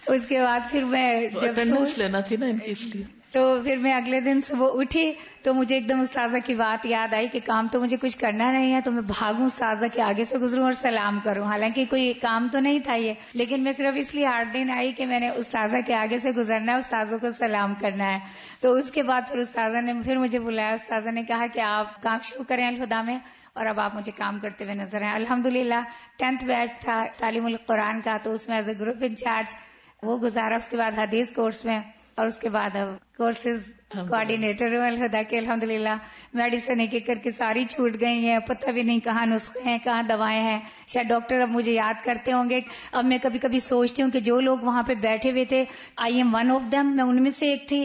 Speaker 5: اس کے بعد پھر میں جب
Speaker 1: لینا تھی نا ان کی، اس لیے
Speaker 5: تو پھر میں اگلے دن صبح اٹھی تو مجھے ایک دم استاذہ کی بات یاد آئی کہ کام تو مجھے کچھ کرنا نہیں ہے، تو میں بھاگوں استاذہ کے آگے سے گزروں اور سلام کروں. حالانکہ کوئی کام تو نہیں تھا یہ، لیکن میں صرف اس لیے 8 دن آئی کہ میں نے استاذہ کے آگے سے گزرنا ہے، استاذوں کو سلام کرنا ہے. تو اس کے بعد پھر استاذہ نے پھر مجھے بلایا، استاذہ نے کہا کہ آپ کام شروع کریں الہدا میں، اور اب آپ مجھے کام کرتے ہوئے نظر آئے. الحمدللہ 10th بیچ تھا تعلیم القرآن کا، تو اس میں ایز اے گروپ انچارج وہ گزارا. اس کے بعد حدیث کورس میں، اور اس کے بعد کورسز کوآرڈینیٹر ہوں الہدا کے. الحمدللہ میڈیسن ایک ایک کر کے ساری چھوٹ گئی ہیں، پتہ بھی نہیں کہاں نسخے ہیں، کہاں دوائیں ہیں. شاید ڈاکٹر اب مجھے یاد کرتے ہوں گے. اب میں کبھی کبھی سوچتی ہوں کہ جو لوگ وہاں پہ بیٹھے ہوئے تھے، I am one of them, میں ان میں سے ایک تھی،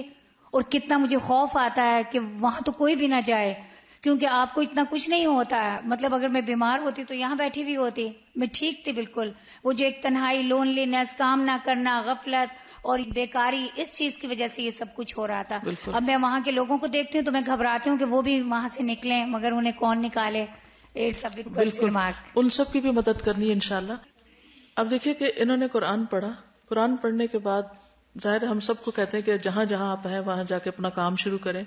Speaker 5: اور کتنا مجھے خوف آتا ہے کہ وہاں تو کوئی بھی نہ جائے، کیونکہ آپ کو اتنا کچھ نہیں ہوتا ہے. مطلب اگر میں بیمار ہوتی تو یہاں بیٹھی بھی ہوتی, میں ٹھیک تھی بالکل. وہ جو ایک تنہائی, لونلی نیس, کام نہ کرنا, غفلت اور بیکاری, اس چیز کی وجہ سے یہ سب کچھ ہو رہا تھا. اب میں وہاں کے لوگوں کو دیکھتی ہوں تو میں گھبراتی ہوں کہ وہ بھی وہاں سے نکلیں, مگر انہیں کون نکالے.
Speaker 1: بالکل, ان سب کی بھی مدد کرنی ہے انشاءاللہ. اب دیکھیے کہ انہوں نے قرآن پڑھا. قرآن پڑھنے کے بعد ظاہر ہم سب کو کہتے ہیں کہ جہاں جہاں آپ ہیں وہاں جا کے اپنا کام شروع کریں.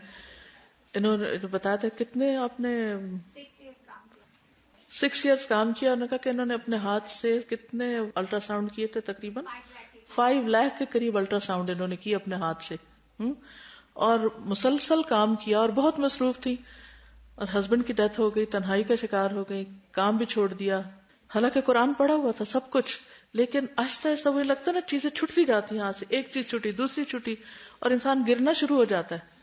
Speaker 1: انہوں نے بتایا تھا کتنے آپ نے 6 ایئرس کام کیا. انہوں نے کہا کہ انہوں نے اپنے ہاتھ سے کتنے الٹرا ساؤنڈ کیے تھے, تقریباً 5 لاکھ کے قریب الٹرا ساؤنڈ انہوں نے کیے اپنے ہاتھ سے, اور مسلسل کام کیا, اور بہت مصروف تھی. اور ہسبینڈ کی ڈیتھ ہو گئی, تنہائی کا شکار ہو گئی, کام بھی چھوڑ دیا. حالانکہ قرآن پڑھا ہوا تھا سب کچھ, لیکن آہستہ آہستہ وہی لگتا ہے نا چیزیں چھٹتی جاتی ہیں, یہاں سے ایک چیز چھٹی, دوسری چھٹی, اور انسان گرنا شروع ہو جاتا ہے.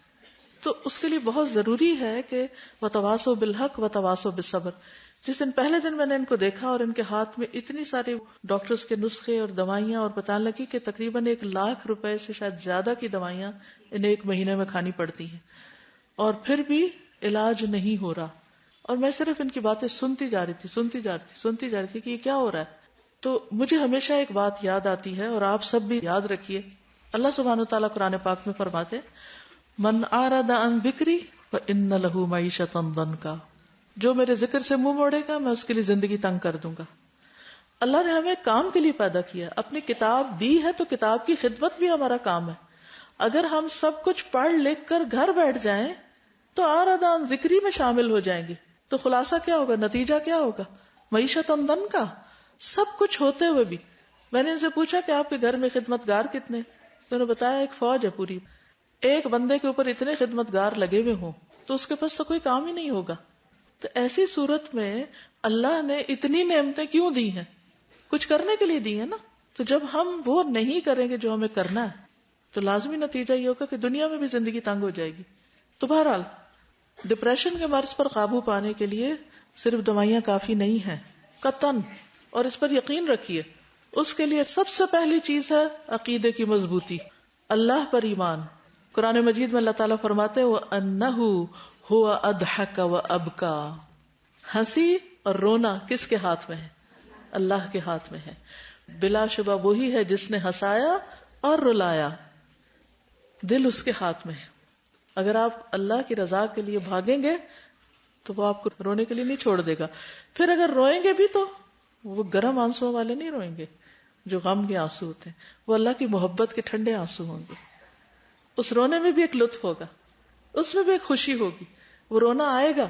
Speaker 1: تو اس کے لیے بہت ضروری ہے کہ وتواصوا بالحق وتواصوا بالصبر. جس دن پہلے دن میں نے ان کو دیکھا اور ان کے ہاتھ میں اتنی ساری ڈاکٹرز کے نسخے اور دوائیاں, اور بتانے لگی کہ تقریباً 1 لاکھ روپے سے شاید زیادہ کی دوائیاں انہیں 1 مہینے میں کھانی پڑتی ہیں, اور پھر بھی علاج نہیں ہو رہا. اور میں صرف ان کی باتیں سنتی جا رہی تھی کہ یہ کیا ہو رہا ہے. تو مجھے ہمیشہ ایک بات یاد آتی ہے, اور آپ سب بھی یاد رکھیے. اللہ سبحانہ وتعالیٰ قرآن پاک میں فرماتے من اعرض عن ذکری فإن له معیشۃ ضنکا, جو میرے ذکر سے منہ موڑے گا میں اس کے لیے زندگی تنگ کر دوں گا. اللہ نے ہمیں کام کے لیے پیدا کیا, اپنی کتاب دی ہے تو کتاب کی خدمت بھی ہمارا کام ہے. اگر ہم سب کچھ پڑھ لکھ کر گھر بیٹھ جائیں تو اعرض عن ذکری میں شامل ہو جائیں گے, تو خلاصہ کیا ہوگا, نتیجہ کیا ہوگا, معیشت ضنکا. سب کچھ ہوتے ہوئے بھی. میں نے ان سے پوچھا کہ آپ کے گھر میں خدمت گار کتنے, انہوں نے بتایا ایک فوج ہے پوری. ایک بندے کے اوپر اتنے خدمت گار لگے ہوئے ہوں تو اس کے پاس تو کوئی کام ہی نہیں ہوگا. تو ایسی صورت میں اللہ نے اتنی نعمتیں کیوں دی ہیں؟ کچھ کرنے کے لیے دی ہیں نا. تو جب ہم وہ نہیں کریں گے جو ہمیں کرنا ہے تو لازمی نتیجہ یہ ہوگا کہ دنیا میں بھی زندگی تنگ ہو جائے گی. تو بہرحال ڈپریشن کے مرض پر قابو پانے کے لیے صرف دوائیاں کافی نہیں ہیں قطعاً, اور اس پر یقین رکھیے. اس کے لیے سب سے پہلی چیز ہے عقیدے کی مضبوطی, اللہ پر ایمان. قرآن مجید میں اللہ تعالیٰ فرماتے ہیں وَأَنَّهُ هُوَ أَضْحَكَ وَأَبْكَى, ہنسی اور رونا کس کے ہاتھ میں ہے؟ اللہ کے ہاتھ میں ہے. بلا شبہ وہی ہے جس نے ہنسایا اور رلایا, دل اس کے ہاتھ میں ہے. اگر آپ اللہ کی رضا کے لیے بھاگیں گے تو وہ آپ کو رونے کے لیے نہیں چھوڑ دے گا. پھر اگر روئیں گے بھی تو وہ گرم آنسو والے نہیں روئیں گے جو غم کے آنسو ہوتے ہیں, وہ اللہ کی محبت کے ٹھنڈے آنسو ہوں گے. اس رونے میں بھی ایک لطف ہوگا, اس میں بھی ایک خوشی ہوگی. وہ رونا آئے گا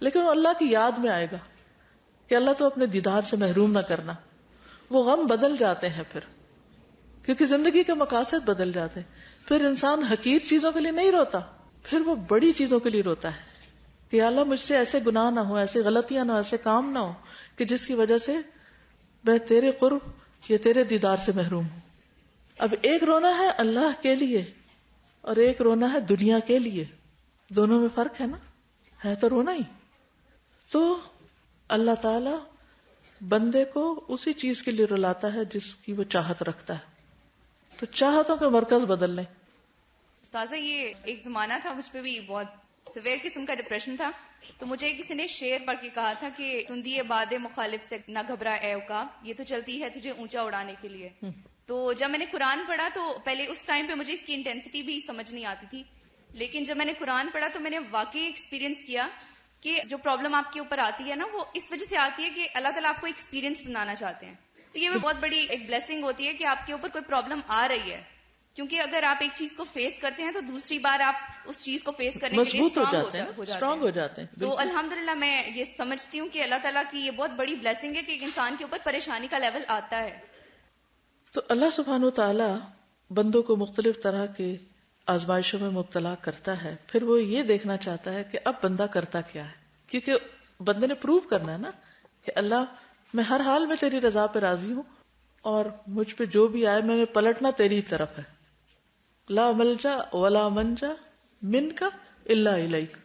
Speaker 1: لیکن وہ اللہ کی یاد میں آئے گا کہ اللہ تو اپنے دیدار سے محروم نہ کرنا. وہ غم بدل جاتے ہیں پھر, کیونکہ زندگی کے مقاصد بدل جاتے ہیں. پھر انسان حقیر چیزوں کے لیے نہیں روتا, پھر وہ بڑی چیزوں کے لیے روتا ہے کہ اللہ مجھ سے ایسے گناہ نہ ہو, ایسے غلطیاں نہ ہو, ایسے کام نہ ہو کہ جس کی وجہ سے میں تیرے قرب یا تیرے دیدار سے محروم ہوں. اب ایک رونا ہے اللہ کے لیے اور ایک رونا ہے دنیا کے لیے, دونوں میں فرق ہے نا, ہے تو رونا ہی. تو اللہ تعالی بندے کو اسی چیز کے لیے رلاتا ہے جس کی وہ چاہت رکھتا ہے. تو چاہتوں کا مرکز بدل لیں.
Speaker 6: استاذہ یہ ایک زمانہ تھا مجھ پہ بھی بہت سویر قسم کا ڈپریشن تھا, تو مجھے کسی نے شعر پڑھ کے کہا تھا کہ تندی باد مخالف سے نہ گھبرا اے عقاب, یہ تو چلتی ہے تجھے اونچا اڑانے کے لیے. تو جب میں نے قرآن پڑھا تو پہلے اس ٹائم پہ مجھے اس کی انٹینسٹی بھی سمجھ نہیں آتی تھی, لیکن جب میں نے قرآن پڑھا تو میں نے واقعی ایکسپیرینس کیا کہ جو پرابلم آپ کے اوپر آتی ہے نا وہ اس وجہ سے آتی ہے کہ اللہ تعالیٰ آپ کو ایکسپیرینس بنانا چاہتے ہیں. تو یہ بہت بڑی ایک بلیسنگ ہوتی ہے کہ آپ کے اوپر کوئی پرابلم آ رہی ہے, کیونکہ اگر آپ ایک چیز کو فیس کرتے ہیں تو دوسری بار آپ اس چیز کو فیس کرنے کے لیے اسٹرانگ ہو جاتے ہیں. تو الحمدللہ میں یہ سمجھتی ہوں کہ اللہ تعالیٰ کی یہ بہت بڑی بلیسنگ ہے کہ ایک انسان کے اوپر پریشانی کا لیول آتا ہے.
Speaker 1: تو اللہ سبحانہ وتعالیٰ بندوں کو مختلف طرح کے آزمائشوں میں مبتلا کرتا ہے, پھر وہ یہ دیکھنا چاہتا ہے کہ اب بندہ کرتا کیا ہے, کیونکہ بندے نے پروو کرنا ہے نا کہ اللہ میں ہر حال میں تیری رضا پہ راضی ہوں اور مجھ پہ جو بھی آئے میں پلٹنا تیری طرف ہے. لا ملجا ولا منجا منک الا الیک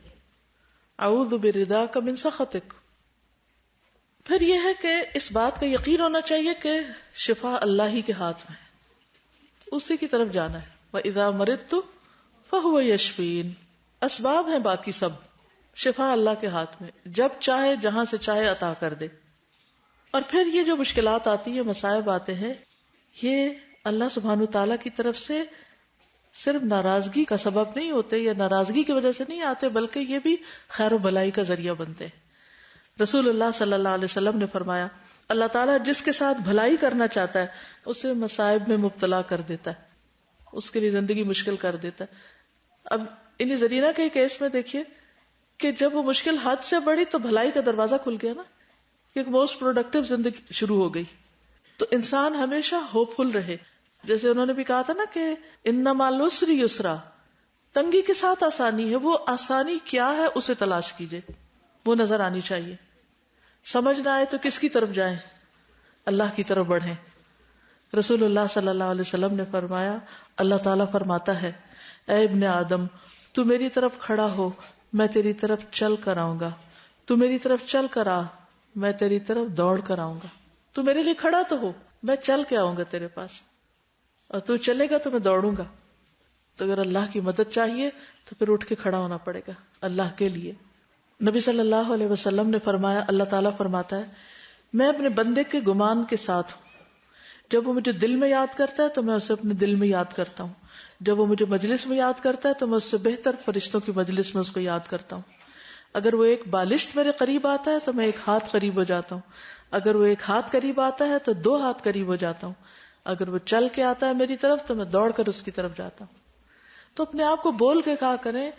Speaker 1: اعوذ برضاک من سخطک. پھر یہ ہے کہ اس بات کا یقین ہونا چاہیے کہ شفا اللہ ہی کے ہاتھ میں ہے, اسی کی طرف جانا ہے. وَإِذَا مَرِضْتُ فَهُوَ يَشْفِينِ. اسباب ہیں باقی سب, شفا اللہ کے ہاتھ میں، جب چاہے جہاں سے چاہے عطا کر دے. اور پھر یہ جو مشکلات آتی ہیں، مصائب آتے ہیں، یہ اللہ سبحانہ تعالیٰ کی طرف سے صرف ناراضگی کا سبب نہیں ہوتے یا ناراضگی کی وجہ سے نہیں آتے، بلکہ یہ بھی خیر و بھلائی کا ذریعہ بنتے ہیں. رسول اللہ صلی اللہ علیہ وسلم نے فرمایا، اللہ تعالیٰ جس کے ساتھ بھلائی کرنا چاہتا ہے اسے مصائب میں مبتلا کر دیتا ہے، اس کے لیے زندگی مشکل کر دیتا ہے. اب انہی زرینہ کے کیس میں دیکھیے کہ جب وہ مشکل حد سے بڑھی تو بھلائی کا دروازہ کھل گیا نا، کہ موسٹ پروڈکٹیو زندگی شروع ہو گئی. تو انسان ہمیشہ ہوپ فل رہے. جیسے انہوں نے بھی کہا تھا نا کہ ان مع العسر یسرا، تنگی کے ساتھ آسانی ہے. وہ آسانی کیا ہے اسے تلاش کیجئے، وہ نظر آنی چاہیے. سمجھ نہ آئے تو کس کی طرف جائیں؟ اللہ کی طرف بڑھیں. رسول اللہ صلی اللہ علیہ وسلم نے فرمایا، اللہ تعالیٰ فرماتا ہے، اے ابن آدم، تو میری طرف کھڑا ہو، میں تیری طرف چل کر آؤں گا. تو میری طرف چل کر آ، میں تیری طرف دوڑ کر آؤں گا. تو میرے لیے کھڑا تو ہو، میں چل کے آؤں گا تیرے پاس، اور تو چلے گا تو میں دوڑوں گا. تو اگر اللہ کی مدد چاہیے تو پھر اٹھ کے کھڑا ہونا پڑے گا اللہ کے لیے. نبی صلی اللہ علیہ وسلم نے فرمایا، اللہ تعالیٰ فرماتا ہے، میں اپنے بندے کے گمان کے ساتھ ہوں. جب وہ مجھے دل میں یاد کرتا ہے تو میں اسے اپنے دل میں یاد کرتا ہوں. جب وہ مجھے مجلس میں یاد کرتا ہے تو میں اس سے بہتر فرشتوں کی مجلس میں اس کو یاد کرتا ہوں. اگر وہ ایک بالشت میرے قریب آتا ہے تو میں ایک ہاتھ قریب ہو جاتا ہوں. اگر وہ ایک ہاتھ قریب آتا ہے تو 2 ہاتھ قریب ہو جاتا ہوں. اگر وہ چل کے آتا ہے میری طرف تو میں دوڑ کر اس کی طرف جاتا ہوں. تو اپنے آپ کو بول کے کہا کریں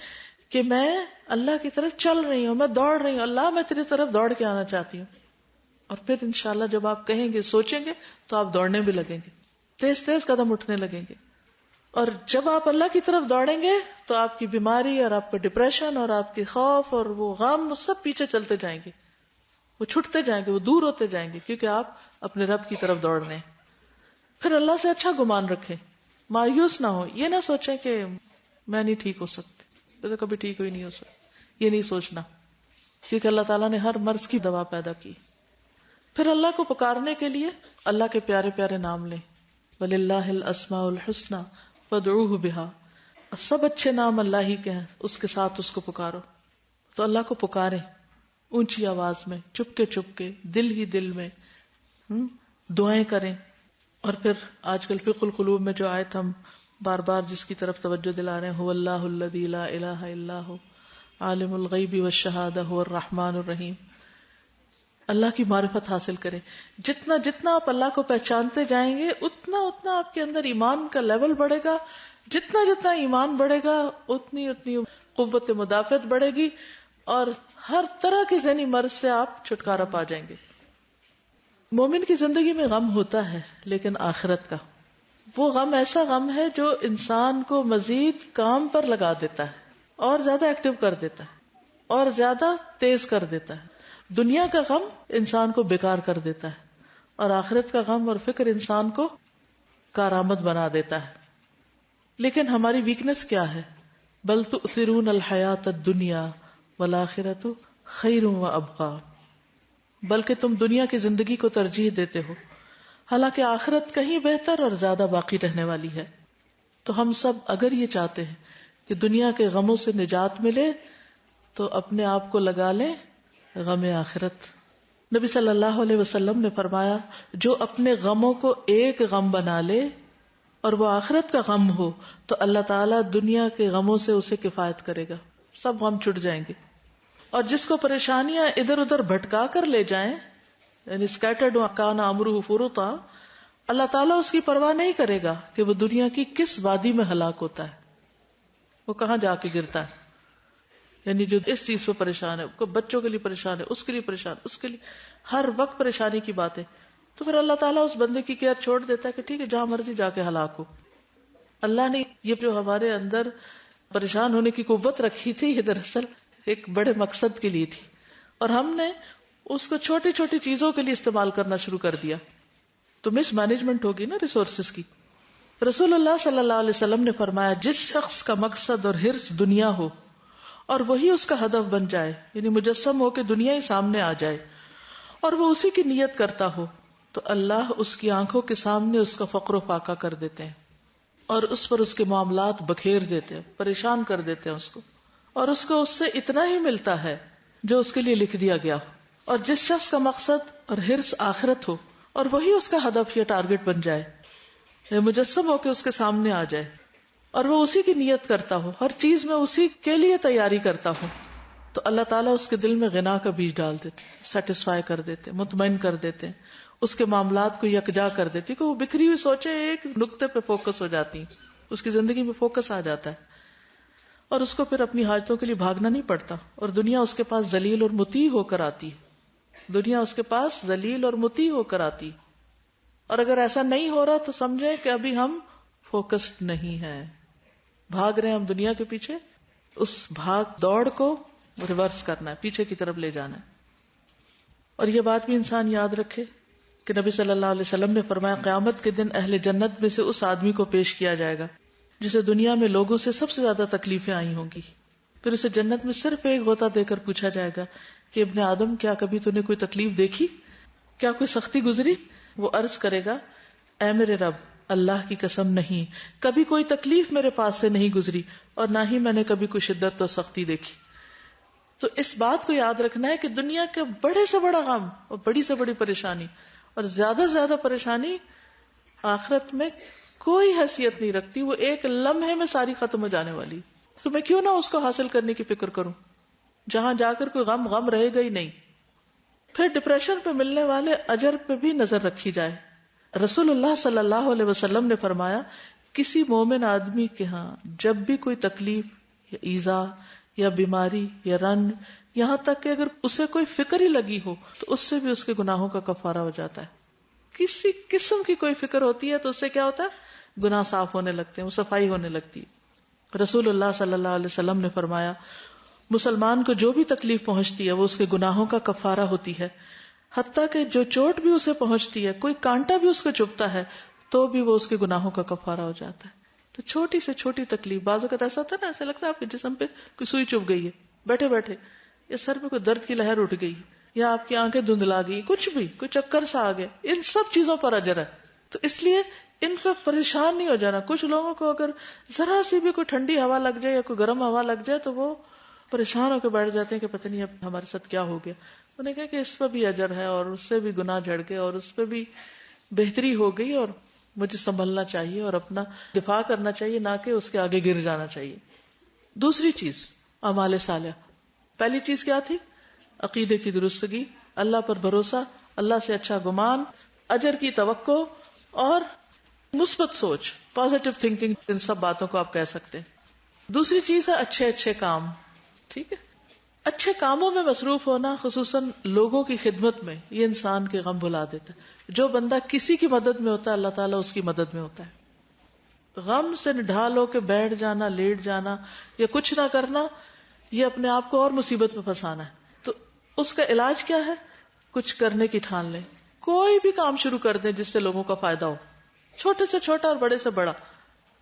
Speaker 1: کہ میں اللہ کی طرف چل رہی ہوں، میں دوڑ رہی ہوں، اللہ میں تیری طرف دوڑ کے آنا چاہتی ہوں. اور پھر انشاءاللہ جب آپ کہیں گے، سوچیں گے، تو آپ دوڑنے بھی لگیں گے، تیز تیز قدم اٹھنے لگیں گے. اور جب آپ اللہ کی طرف دوڑیں گے تو آپ کی بیماری اور آپ کا ڈپریشن اور آپ کے خوف اور وہ غم، وہ سب پیچھے چلتے جائیں گے، وہ چھٹتے جائیں گے، وہ دور ہوتے جائیں گے، کیونکہ آپ اپنے رب کی طرف دوڑ رہے ہیں. پھر اللہ سے اچھا گمان رکھیں، مایوس نہ ہو. یہ نہ سوچیں کہ میں نہیں ٹھیک ہو سکتی، تو کبھی ٹھیک ہوئی نہیں ہو سکتی، یہ نہیں سوچنا، کیونکہ اللہ تعالیٰ نے ہر مرض کی دوا پیدا کی. پھر اللہ کو پکارنے کے لیے اللہ کے پیارے پیارے نام لیں. وَلِلَّهِ الْأَسْمَاءُ الْحُسْنَى فَادْعُوهُ بِهَا. سب اچھے نام اللہ ہی کے ہیں، اس کے ساتھ اس کو پکارو. تو اللہ کو پکاریں اونچی آواز میں، چپ کے دل ہی دل میں دعائیں کریں. اور پھر آج کل فقہ القلوب میں جو آیت ہم بار بار جس کی طرف توجہ دلا رہے ہیں، هو اللہ الذی لا الہ الا هو عالم الغیب والشہادہ هو الرحمن الرحیم. اللہ کی معرفت حاصل کریں. جتنا جتنا آپ اللہ کو پہچانتے جائیں گے اتنا اتنا آپ کے اندر ایمان کا لیول بڑھے گا. جتنا جتنا ایمان بڑھے گا اتنی اتنی قوت مدافعت بڑھے گی، اور ہر طرح کی ذہنی مرض سے آپ چھٹکارا پا جائیں گے. مومن کی زندگی میں غم ہوتا ہے، لیکن آخرت کا وہ غم ایسا غم ہے جو انسان کو مزید کام پر لگا دیتا ہے، اور زیادہ ایکٹیو کر دیتا ہے، اور زیادہ تیز کر دیتا ہے. دنیا کا غم انسان کو بیکار کر دیتا ہے، اور آخرت کا غم اور فکر انسان کو کارآمد بنا دیتا ہے. لیکن ہماری ویکنس کیا ہے؟ بل تؤثرون الحیات الدنیا والآخرۃ خیر وابقی. بلکہ تم دنیا کی زندگی کو ترجیح دیتے ہو، حالانکہ آخرت کہیں بہتر اور زیادہ باقی رہنے والی ہے. تو ہم سب اگر یہ چاہتے ہیں کہ دنیا کے غموں سے نجات ملے تو اپنے آپ کو لگا لیں غم آخرت. نبی صلی اللہ علیہ وسلم نے فرمایا، جو اپنے غموں کو ایک غم بنا لے اور وہ آخرت کا غم ہو تو اللہ تعالیٰ دنیا کے غموں سے اسے کفایت کرے گا، سب غم چھٹ جائیں گے. اور جس کو پریشانیاں ادھر ادھر بھٹکا کر لے جائیں، یعنی اسکیٹرڈ کان امرہ فرطا، اللہ تعالیٰ اس کی پرواہ نہیں کرے گا کہ وہ دنیا کی کس وادی میں ہلاک ہوتا ہے، وہ کہاں جا کے گرتا ہے. یعنی جو اس چیز پہ پریشان ہے، بچوں کے لیے پریشان ہے، اس کے لیے پریشان، اس کے لیے ہر وقت پریشانی کی بات ہے، تو پھر اللہ تعالیٰ اس بندے کی کیئر چھوڑ دیتا ہے کہ ٹھیک ہے جہاں مرضی جا کے ہلاک ہو. اللہ نے یہ جو ہمارے اندر پریشان ہونے کی قوت رکھی تھی، یہ دراصل ایک بڑے مقصد کے لیے تھی، اور ہم نے اس کو چھوٹی چھوٹی چیزوں کے لیے استعمال کرنا شروع کر دیا، تو مس مینجمنٹ ہوگی نا ریسورسز کی. رسول اللہ صلی اللہ علیہ وسلم نے فرمایا، جس شخص کا مقصد اور حرص دنیا ہو اور وہی اس کا ہدف بن جائے، یعنی مجسم ہو کے دنیا ہی سامنے آ جائے، اور وہ اسی کی نیت کرتا ہو، تو اللہ اس کی آنکھوں کے سامنے اس کا فقر و فاقہ کر دیتے ہیں، اور اس پر اس کے معاملات بکھیر دیتے ہیں، پریشان کر دیتے ہیں اس کو، اور اس کو اس سے اتنا ہی ملتا ہے جو اس کے لیے لکھ دیا گیا ہو. اور جس شخص کا مقصد اور حرص آخرت ہو اور وہی اس کا ہدف یا ٹارگٹ بن جائے، مجسم ہو کے اس کے سامنے آ جائے اور وہ اسی کی نیت کرتا ہو، ہر چیز میں اسی کے لیے تیاری کرتا ہو، تو اللہ تعالیٰ اس کے دل میں غنا کا بیج ڈال دیتے، سیٹسفائی کر دیتے، مطمئن کر دیتے، اس کے معاملات کو یکجا کر دیتی کہ وہ بکھری ہوئی سوچیں ایک نقطے پہ فوکس ہو جاتی، اس کی زندگی میں فوکس آ جاتا ہے اور اس کو پھر اپنی حاجتوں کے لیے بھاگنا نہیں پڑتا اور دنیا اس کے پاس ذلیل اور مطیع ہو کر آتی، دنیا اس کے پاس ذلیل اور مطیع ہو کر آتی. اور اگر ایسا نہیں ہو رہا تو سمجھیں کہ ابھی ہم فوکسڈ نہیں ہیں، بھاگ رہے ہیں ہم دنیا کے پیچھے. اس بھاگ دوڑ کو ریورس کرنا ہے، پیچھے کی طرف لے جانا ہے. اور یہ بات بھی انسان یاد رکھے کہ نبی صلی اللہ علیہ وسلم نے فرمایا قیامت کے دن اہل جنت میں سے اس آدمی کو پیش کیا جائے گا جسے دنیا میں لوگوں سے سب سے زیادہ تکلیفیں آئی ہوں گی. پھر اسے جنت میں صرف ایک غوطہ دے کر پوچھا جائے گا کہ ابن آدم کیا کبھی تو نے کوئی تکلیف دیکھی، کیا کوئی سختی گزری؟ وہ عرض کرے گا اے میرے رب، اللہ کی قسم نہیں، کبھی کوئی تکلیف میرے پاس سے نہیں گزری اور نہ ہی میں نے کبھی کوئی شدت اور سختی دیکھی. تو اس بات کو یاد رکھنا ہے کہ دنیا کے بڑے سے بڑا غم اور بڑی سے بڑی پریشانی اور زیادہ سے زیادہ پریشانی آخرت میں کوئی حیثیت نہیں رکھتی، وہ ایک لمحے میں ساری ختم ہو جانے والی. تو میں کیوں نہ اس کو حاصل کرنے کی فکر کروں جہاں جا کر کوئی غم رہے گا ہی نہیں. پھر ڈپریشن پہ ملنے والے اجر پہ بھی نظر رکھی جائے. رسول اللہ صلی اللہ علیہ وسلم نے فرمایا کسی مومن آدمی کے ہاں جب بھی کوئی تکلیف یا ایذا یا بیماری یا رن، یہاں تک کہ اگر اسے کوئی فکر ہی لگی ہو تو اس سے بھی اس کے گناہوں کا کفارہ ہو جاتا ہے. کسی قسم کی کوئی فکر ہوتی ہے تو اس سے کیا ہوتا ہے؟ گناہ صاف ہونے لگتے ہیں، وہ صفائی ہونے لگتی ہے. رسول اللہ صلی اللہ علیہ وسلم نے فرمایا مسلمان کو جو بھی تکلیف پہنچتی ہے وہ اس کے گناہوں کا کفارہ ہوتی ہے، حتیٰ کہ جو چوٹ بھی اسے پہنچتی ہے، کوئی کانٹا بھی اس کو چبھتا ہے تو بھی وہ اس کے گناہوں کا کفارہ ہو جاتا ہے. تو چھوٹی سے چھوٹی تکلیف، بعض اوقات ایسا ہوتا ہے نا، ایسا لگتا ہے آپ کے جسم پہ کوئی سوئی چبھ گئی ہے بیٹھے بیٹھے، یا سر پہ کوئی درد کی لہر اٹھ گئی، یا آپ کی آنکھیں دھندلا گئی، کچھ بھی، کوئی چکر سا آ گیا، ان سب چیزوں پر اجر ہے. تو اس لیے ان پر پریشان نہیں ہو جانا. کچھ لوگوں کو اگر ذرا سی بھی کوئی ٹھنڈی ہوا لگ جائے یا کوئی گرم ہوا لگ جائے تو وہ پریشان ہو کے بیٹھ جاتے ہیں کہ پتہ نہیں اب ہمارے ساتھ کیا ہو گیا. انہیں کہا کہ اس پہ بھی اجر ہے اور اس سے بھی گناہ جھڑ گئے اور اس پہ بھی بہتری ہو گئی اور مجھے سنبھلنا چاہیے اور اپنا دفاع کرنا چاہیے، نہ کہ اس کے آگے گر جانا چاہیے. دوسری چیز اعمال صالحہ. پہلی چیز کیا تھی؟ عقیدے کی درستگی، اللہ پر بھروسہ، اللہ سے اچھا گمان، اجر کی توقع اور مثبت سوچ، پازیٹو تھنکنگ. ان سب باتوں کو آپ کہہ سکتے ہیں. دوسری چیز ہے اچھے اچھے کام. ٹھیک ہے، اچھے کاموں میں مصروف ہونا، خصوصاً لوگوں کی خدمت میں، یہ انسان کے غم بھلا دیتا ہے. جو بندہ کسی کی مدد میں ہوتا ہے اللہ تعالیٰ اس کی مدد میں ہوتا ہے. غم سے ڈھال ہو کے بیٹھ جانا، لیٹ جانا یا کچھ نہ کرنا، یہ اپنے آپ کو اور مصیبت میں پھنسانا ہے. تو اس کا علاج کیا ہے؟ کچھ کرنے کی ٹھان لیں. کوئی بھی کام شروع کر دیں جس سے لوگوں کا فائدہ ہو، چھوٹے سے چھوٹا اور بڑے سے بڑا.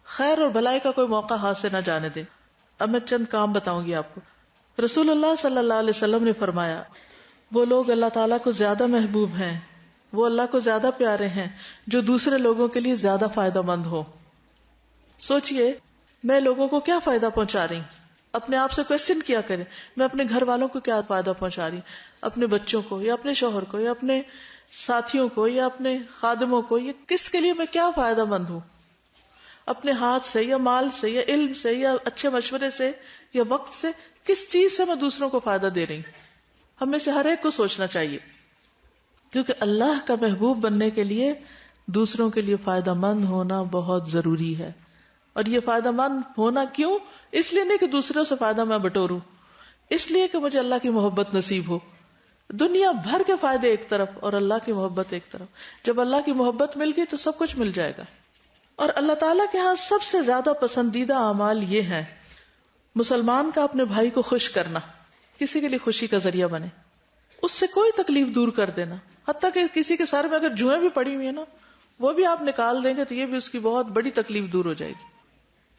Speaker 1: خیر اور بھلائی کا کوئی موقع ہاتھ سے نہ جانے دیں. اب میں چند کام بتاؤں گی آپ کو. رسول اللہ صلی اللہ علیہ وسلم نے فرمایا وہ لوگ اللہ تعالیٰ کو زیادہ محبوب ہیں، وہ اللہ کو زیادہ پیارے ہیں جو دوسرے لوگوں کے لیے زیادہ فائدہ مند ہو. سوچئے میں لوگوں کو کیا فائدہ پہنچا رہی ہوں؟ اپنے آپ سے کوسچن کیا کریں، میں اپنے گھر والوں کو کیا فائدہ پہنچا رہی ہوں، اپنے بچوں کو یا اپنے شوہر کو یا اپنے ساتھیوں کو یا اپنے خادموں کو، یہ کس کے لیے میں کیا فائدہ مند ہوں؟ اپنے ہاتھ سے یا مال سے یا علم سے یا اچھے مشورے سے یا وقت سے، کس چیز سے میں دوسروں کو فائدہ دے رہی ہوں؟ ہمیں سے ہر ایک کو سوچنا چاہیے، کیونکہ اللہ کا محبوب بننے کے لیے دوسروں کے لیے فائدہ مند ہونا بہت ضروری ہے. اور یہ فائدہ مند ہونا کیوں؟ اس لیے نہیں کہ دوسروں سے فائدہ میں بٹوروں، اس لیے کہ مجھے اللہ کی محبت نصیب ہو. دنیا بھر کے فائدے ایک طرف اور اللہ کی محبت ایک طرف. جب اللہ کی محبت مل گئی تو سب کچھ مل جائے گا. اور اللہ تعالیٰ کے ہاں سب سے زیادہ پسندیدہ اعمال یہ ہیں: مسلمان کا اپنے بھائی کو خوش کرنا، کسی کے لیے خوشی کا ذریعہ بنے، اس سے کوئی تکلیف دور کر دینا. حتیٰ کہ کسی کے سر میں اگر جوئیں بھی پڑی ہوئی ہیں نا، وہ بھی آپ نکال دیں گے تو یہ بھی اس کی بہت بڑی تکلیف دور ہو جائے گی.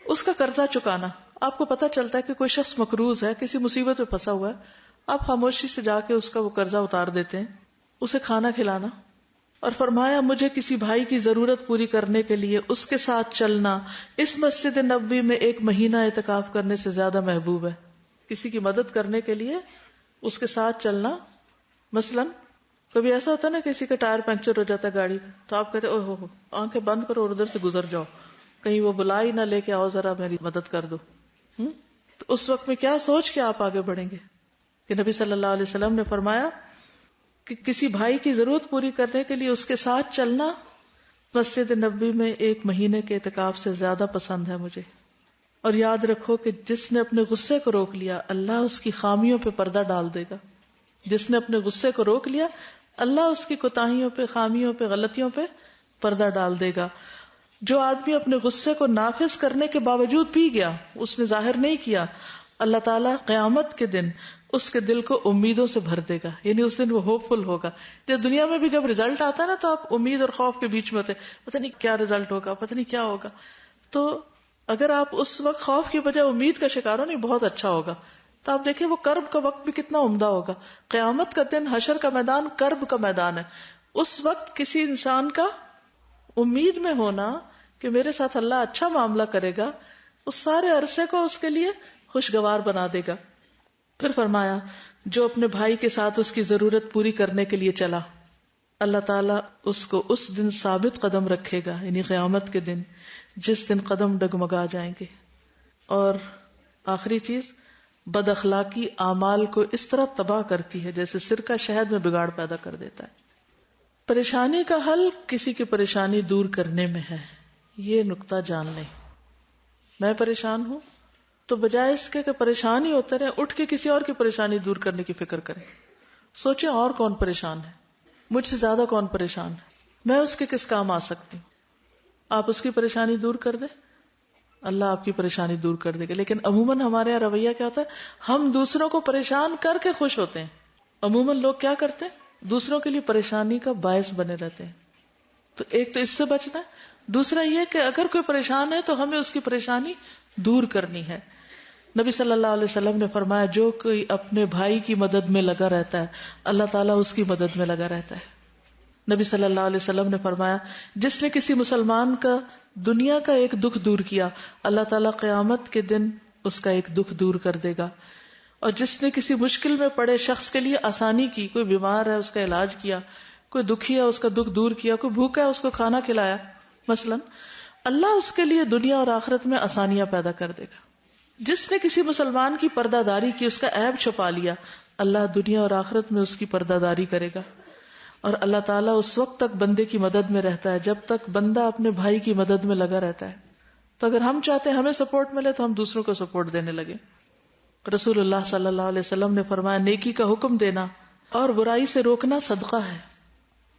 Speaker 1: اس کا قرضہ چکانا. آپ کو پتہ چلتا ہے کہ کوئی شخص مقروض ہے، کسی مصیبت میں پھنسا ہوا ہے، آپ خاموشی سے جا کے اس کا وہ قرضہ اتار دیتے ہیں، اسے کھانا کھلانا. اور فرمایا مجھے کسی بھائی کی ضرورت پوری کرنے کے لیے اس کے ساتھ چلنا اس مسجد نبوی میں 1 مہینہ اعتکاف کرنے سے زیادہ محبوب ہے. کسی کی مدد کرنے کے لیے اس کے ساتھ چلنا. مثلاً کبھی ایسا ہوتا ہے نا کسی کا ٹائر پنکچر ہو جاتا ہے گاڑی کا, تو آپ کہتے اوہ ہو آنکھیں بند کرو اور ادھر سے گزر جاؤ, کہیں وہ بلا ہی نہ لے کے آؤ ذرا میری مدد کر دو. تو اس وقت میں کیا سوچ کے آپ آگے بڑھیں گے؟ کہ نبی صلی اللہ علیہ وسلم نے فرمایا کہ کسی بھائی کی ضرورت پوری کرنے کے لیے اس کے ساتھ چلنا مسجد نبوی میں 1 مہینے کے اعتکاف سے زیادہ پسند ہے مجھے. اور یاد رکھو کہ جس نے اپنے غصے کو روک لیا اللہ اس کی خامیوں پہ پردہ ڈال دے گا. جس نے اپنے غصے کو روک لیا اللہ اس کی کوتاہیوں پہ, خامیوں پہ, غلطیوں پہ پردہ ڈال دے گا. جو آدمی اپنے غصے کو نافذ کرنے کے باوجود پی گیا, اس نے ظاہر نہیں کیا, اللہ تعالیٰ قیامت کے دن اس کے دل کو امیدوں سے بھر دے گا. یعنی اس دن وہ ہوپ فل ہوگا. جب دنیا میں بھی جب رزلٹ آتا ہے نا تو آپ امید اور خوف کے بیچ میں ہوتے, پتہ نہیں کیا رزلٹ ہوگا, پتہ نہیں کیا ہوگا. تو اگر آپ اس وقت خوف کی بجائے امید کا شکار ہو, نہیں بہت اچھا ہوگا. تو آپ دیکھیں وہ کرب کا وقت بھی کتنا عمدہ ہوگا. قیامت کا دن, حشر کا میدان کرب کا میدان ہے. اس وقت کسی انسان کا امید میں ہونا کہ میرے ساتھ اللہ اچھا معاملہ کرے گا, اس سارے عرصے کو اس کے لیے خوشگوار بنا دے گا. پھر فرمایا جو اپنے بھائی کے ساتھ اس کی ضرورت پوری کرنے کے لیے چلا, اللہ تعالیٰ اس کو اس دن ثابت قدم رکھے گا, یعنی قیامت کے دن جس دن قدم ڈگمگا جائیں گے. اور آخری چیز, بد اخلاقی اعمال کو اس طرح تباہ کرتی ہے جیسے سرکہ شہد میں بگاڑ پیدا کر دیتا ہے. پریشانی کا حل کسی کی پریشانی دور کرنے میں ہے, یہ نقطہ جان لیں. میں پریشان ہوں تو بجائے اس کے کہ پریشان ہی ہوتے رہے, اٹھ کے کسی اور کی پریشانی دور کرنے کی فکر کریں. سوچیں اور کون پریشان ہے, مجھ سے زیادہ کون پریشان ہے, میں اس کے کس کام آ سکتی ہوں. آپ اس کی پریشانی دور کر دیں, اللہ آپ کی پریشانی دور کر دے گا. لیکن عموماً ہمارے یہاں رویہ کیا ہوتا ہے, ہم دوسروں کو پریشان کر کے خوش ہوتے ہیں. عموماً لوگ کیا کرتے ہیں, دوسروں کے لیے پریشانی کا باعث بنے رہتے ہیں. تو ایک تو اس سے بچنا ہے, دوسرا یہ کہ اگر کوئی پریشان ہے تو ہمیں اس کی پریشانی دور کرنی ہے. نبی صلی اللہ علیہ وسلم نے فرمایا جو کوئی اپنے بھائی کی مدد میں لگا رہتا ہے اللہ تعالیٰ اس کی مدد میں لگا رہتا ہے. نبی صلی اللہ علیہ وسلم نے فرمایا جس نے کسی مسلمان کا دنیا کا ایک دکھ دور کیا اللہ تعالیٰ قیامت کے دن اس کا ایک دکھ دور کر دے گا. اور جس نے کسی مشکل میں پڑے شخص کے لیے آسانی کی, کوئی بیمار ہے اس کا علاج کیا, کوئی دکھی ہے اس کا دکھ دور کیا, کوئی بھوکا ہے اس کو کھانا کھلایا مثلا, اللہ اس کے لیے دنیا اور آخرت میں آسانیاں پیدا کر دے گا. جس نے کسی مسلمان کی پردہ داری کی, اس کا عیب چھپا لیا, اللہ دنیا اور آخرت میں اس کی پردہ داری کرے گا. اور اللہ تعالیٰ اس وقت تک بندے کی مدد میں رہتا ہے جب تک بندہ اپنے بھائی کی مدد میں لگا رہتا ہے. تو اگر ہم چاہتے ہیں ہمیں سپورٹ ملے تو ہم دوسروں کو سپورٹ دینے لگے. رسول اللہ صلی اللہ علیہ وسلم نے فرمایا نیکی کا حکم دینا اور برائی سے روکنا صدقہ ہے.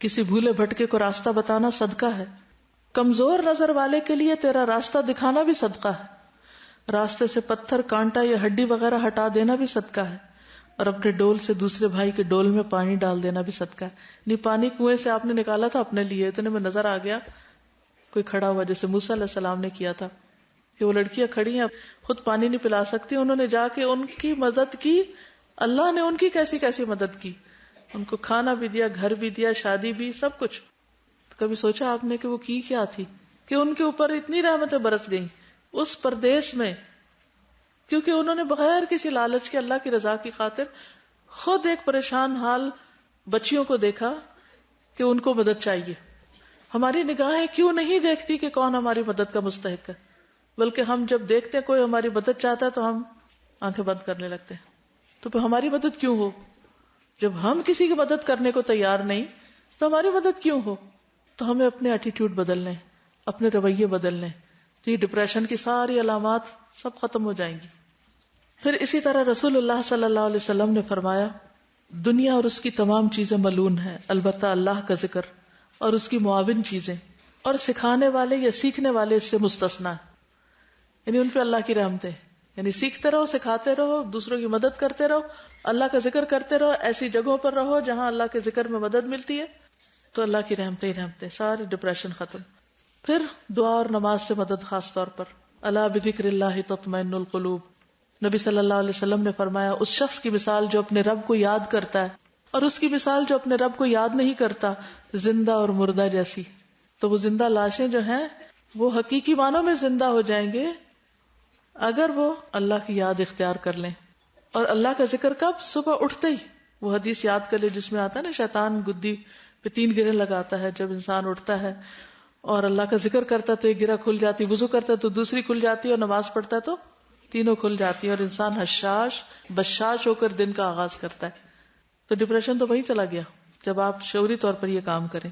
Speaker 1: کسی بھولے بھٹکے کو راستہ بتانا صدقہ ہے. کمزور نظر والے کے لیے تیرا راستہ دکھانا بھی صدقہ ہے. راستے سے پتھر, کانٹا یا ہڈی وغیرہ ہٹا دینا بھی صدقہ ہے. اور اپنے ڈول سے دوسرے بھائی کے ڈول میں پانی ڈال دینا بھی صدقہ ہے. نہیں پانی کنویں سے آپ نے نکالا تھا اپنے لیے, اتنے میں نظر آ گیا کوئی کھڑا ہوا, جیسے موسیٰ علیہ السلام نے کیا تھا کہ وہ لڑکیاں کھڑی ہیں خود پانی نہیں پلا سکتی, انہوں نے جا کے ان کی مدد کی. اللہ نے ان کی کیسی کیسی مدد کی, ان کو کھانا بھی دیا, گھر بھی دیا, شادی بھی, سب کچھ. تو کبھی سوچا آپ نے کہ وہ کی کیا تھی کہ ان کے اوپر اتنی رحمتیں برس گئیں اس پردیس میں, کیونکہ انہوں نے بغیر کسی لالچ کے اللہ کی رضا کی خاطر خود ایک پریشان حال بچیوں کو دیکھا کہ ان کو مدد چاہیے. ہماری نگاہیں کیوں نہیں دیکھتی کہ کون ہماری مدد کا مستحق ہے, بلکہ ہم جب دیکھتے ہیں کوئی ہماری مدد چاہتا ہے تو ہم آنکھیں بند کرنے لگتے ہیں. تو پھر ہماری مدد کیوں ہو؟ جب ہم کسی کی مدد کرنے کو تیار نہیں تو ہماری مدد کیوں ہو؟ تو ہمیں اپنے ایٹیٹیوڈ بدلنے, اپنے رویے بدلنے, تو یہ ڈپریشن کی ساری علامات سب ختم ہو جائیں گی. پھر اسی طرح رسول اللہ صلی اللہ علیہ وسلم نے فرمایا دنیا اور اس کی تمام چیزیں ملعون ہیں البتہ اللہ کا ذکر اور اس کی معاون چیزیں, اور سکھانے والے یا سیکھنے والے اس سے مستثنا ہیں. یعنی ان پہ اللہ کی رحمتیں, یعنی سیکھتے رہو, سکھاتے رہو, دوسروں کی مدد کرتے رہو, اللہ کا ذکر کرتے رہو, ایسی جگہوں پر رہو جہاں اللہ کے ذکر میں مدد ملتی ہے, تو اللہ کی رحمتیں ہی رحمتیں, ساری ڈپریشن ختم. پھر دعا اور نماز سے مدد, خاص طور پر الا بذکر اللہ تطمئن القلوب. نبی صلی اللہ علیہ وسلم نے فرمایا اس شخص کی مثال جو اپنے رب کو یاد کرتا ہے اور اس کی مثال جو اپنے رب کو یاد نہیں کرتا زندہ اور مردہ جیسی. تو وہ زندہ لاشیں جو ہیں وہ حقیقی معنوں میں زندہ ہو جائیں گے اگر وہ اللہ کی یاد اختیار کر لیں. اور اللہ کا ذکر کب؟ صبح اٹھتے ہی. وہ حدیث یاد کر لے جس میں آتا ہے نا شیطان گدی پہ 3 گرہ لگاتا ہے. جب انسان اٹھتا ہے اور اللہ کا ذکر کرتا ہے تو ایک گرہ کھل جاتی، وضو کرتا ہے تو دوسری کھل جاتی ہے، اور نماز پڑھتا ہے تو تینوں کھل جاتی ہیں، اور انسان حشاش بشاش ہو کر دن کا آغاز کرتا ہے. تو ڈپریشن تو وہی چلا گیا جب آپ شعوری طور پر یہ کام کریں.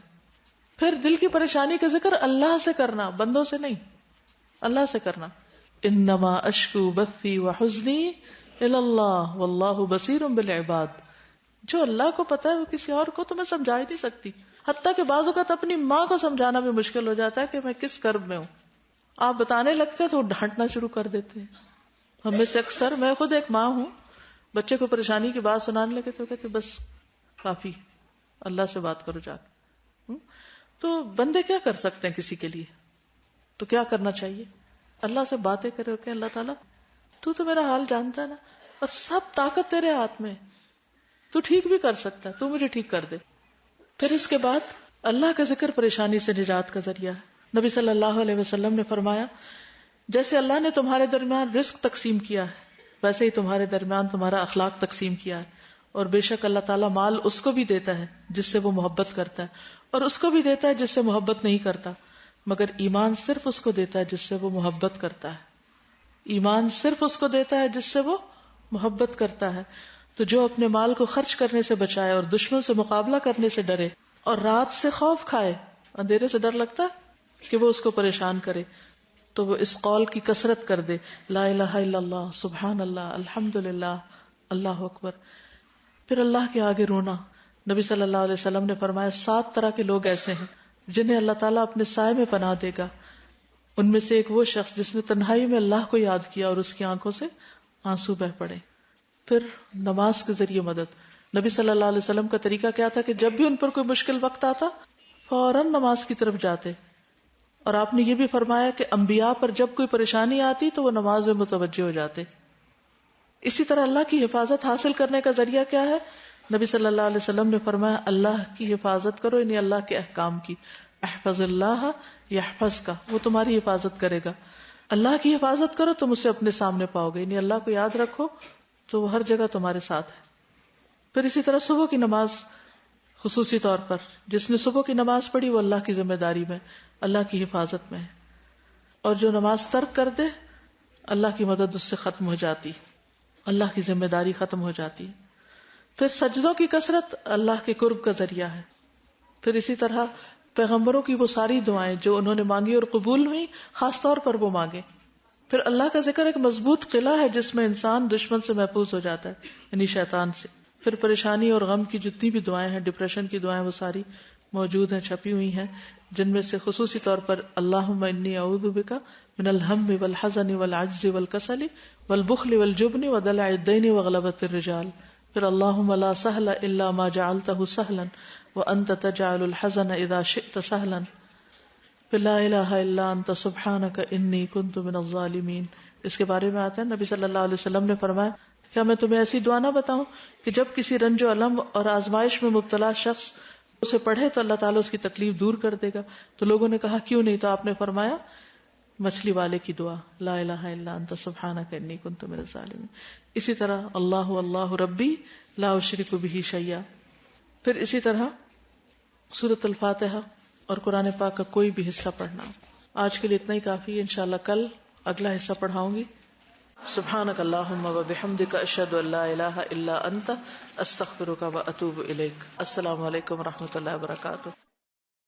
Speaker 1: پھر دل کی پریشانی کا ذکر اللہ سے کرنا، بندوں سے نہیں، اللہ سے کرنا. انما اشکو بثی وحزنی الی اللہ واللہ بصیر بالعباد. جو اللہ کو پتا ہے وہ کسی اور کو تو میں سمجھا ہی نہیں سکتی. حتیٰ کہ بعض اوقات اپنی ماں کو سمجھانا بھی مشکل ہو جاتا ہے کہ میں کس کرب میں ہوں. آپ بتانے لگتے تو ڈانٹنا شروع کر دیتے ہیں. ہم میں سے اکثر، میں خود ایک ماں ہوں، بچے کو پریشانی کی بات سنانے لگے تو کہتے بس کافی، اللہ سے بات کرو جا کے. تو بندے کیا کر سکتے ہیں کسی کے لیے؟ تو کیا کرنا چاہیے؟ اللہ سے باتیں کرے کہ اللہ تعالیٰ تو میرا حال جانتا ہے نا، اور سب طاقت تیرے ہاتھ میں، تو ٹھیک بھی کر سکتا ہے، تو مجھے ٹھیک کر دے. پھر اس کے بعد اللہ کا ذکر پریشانی سے نجات کا ذریعہ ہے. نبی صلی اللہ علیہ وسلم نے فرمایا جیسے اللہ نے تمہارے درمیان رزق تقسیم کیا ہے ویسے ہی تمہارے درمیان تمہارا اخلاق تقسیم کیا ہے. اور بے شک اللہ تعالیٰ مال اس کو بھی دیتا ہے جس سے وہ محبت کرتا ہے، اور اس کو بھی دیتا ہے جس سے محبت نہیں کرتا، مگر ایمان صرف اس کو دیتا ہے جس سے وہ محبت کرتا ہے. ایمان صرف اس کو دیتا ہے جس سے وہ محبت کرتا ہے. تو جو اپنے مال کو خرچ کرنے سے بچائے اور دشمن سے مقابلہ کرنے سے ڈرے اور رات سے خوف کھائے، اندھیرے سے ڈر لگتا ہے کہ وہ اس کو پریشان کرے، تو وہ اس قول کی کثرت کر دے، لا الہ الا اللہ، سبحان اللہ، الحمدللہ، اللہ اکبر. پھر اللہ کے آگے رونا. نبی صلی اللہ علیہ وسلم نے فرمایا 7 طرح کے لوگ ایسے ہیں جنہیں اللہ تعالیٰ اپنے سائے میں پناہ دے گا. ان میں سے ایک وہ شخص جس نے تنہائی میں اللہ کو یاد کیا اور اس کی آنکھوں سے آنسو بہ پڑے. پھر نماز کے ذریعے مدد. نبی صلی اللہ علیہ وسلم کا طریقہ کیا تھا کہ جب بھی ان پر کوئی مشکل وقت آتا فوراً نماز کی طرف جاتے. اور آپ نے یہ بھی فرمایا کہ انبیاء پر جب کوئی پریشانی آتی تو وہ نماز میں متوجہ ہو جاتے. اسی طرح اللہ کی حفاظت حاصل کرنے کا ذریعہ کیا ہے؟ نبی صلی اللہ علیہ وسلم نے فرمایا اللہ کی حفاظت کرو، یعنی اللہ کے احکام کی. احفظ اللہ یحفظ کا، وہ تمہاری حفاظت کرے گا. اللہ کی حفاظت کرو تم اسے اپنے سامنے پاؤ گے، یعنی اللہ کو یاد رکھو تو وہ ہر جگہ تمہارے ساتھ ہے. پھر اسی طرح صبح کی نماز خصوصی طور پر جس نے صبح کی نماز پڑھی وہ اللہ کی ذمہ داری میں، اللہ کی حفاظت میں ہے. اور جو نماز ترک کر دے اللہ کی مدد اس سے ختم ہو جاتی، اللہ کی ذمہ داری ختم ہو جاتی. پھر سجدوں کی کثرت اللہ کے قرب کا ذریعہ ہے. پھر اسی طرح پیغمبروں کی وہ ساری دعائیں جو انہوں نے مانگی اور قبول ہوئی، خاص طور پر وہ مانگے. پھر اللہ کا ذکر ایک مضبوط قلعہ ہے جس میں انسان دشمن سے محفوظ ہو جاتا ہے، یعنی شیطان سے. پھر پریشانی اور غم کی جتنی بھی دعائیں ہیں، ڈپریشن کی دعائیں، وہ ساری موجود ہیں، چھپی ہوئی ہیں، جن میں سے خصوصی طور پر اللہم انی اعوذ بک من الہم والحزن والعجز والکسل والبخل والجبن ودلع الدین وغلبۃ الرجال. پھر اللہم لا سہل الا ما جعلتہ سہلا وانت تجعل الحزن اذا شئت سہلا. پھر لا الہ الا انت سبحانک انی کنت من الظالمین. اس کے بارے میں آتا ہے نبی صلی اللہ علیہ وسلم نے فرمایا کیا میں تمہیں ایسی دعا نہ بتاؤں کہ جب کسی رنج و الم اور آزمائش میں مبتلا شخص اسے پڑھے تو اللہ تعالیٰ اس کی تکلیف دور کر دے گا. تو لوگوں نے کہا کیوں نہیں؟ تو آپ نے فرمایا مچھلی والے کی دعا، لا الہ الا انت سبحانک انی کنت من الظالمین. اسی طرح اللہ اللہ ربی لا اشرک بہ شیئا. پھر اسی طرح سورۃ الفاتحہ اور قرآن پاک کا کوئی بھی حصہ پڑھنا. آج کے لیے اتنا ہی کافی ہے، انشاءاللہ کل اگلا حصہ پڑھاؤں گی. سبحانک اللہم وبحمدک اشہد ان لا الہ الا انت استغفرک واتوب الیک. السلام علیکم ورحمۃ اللہ وبرکاتہ.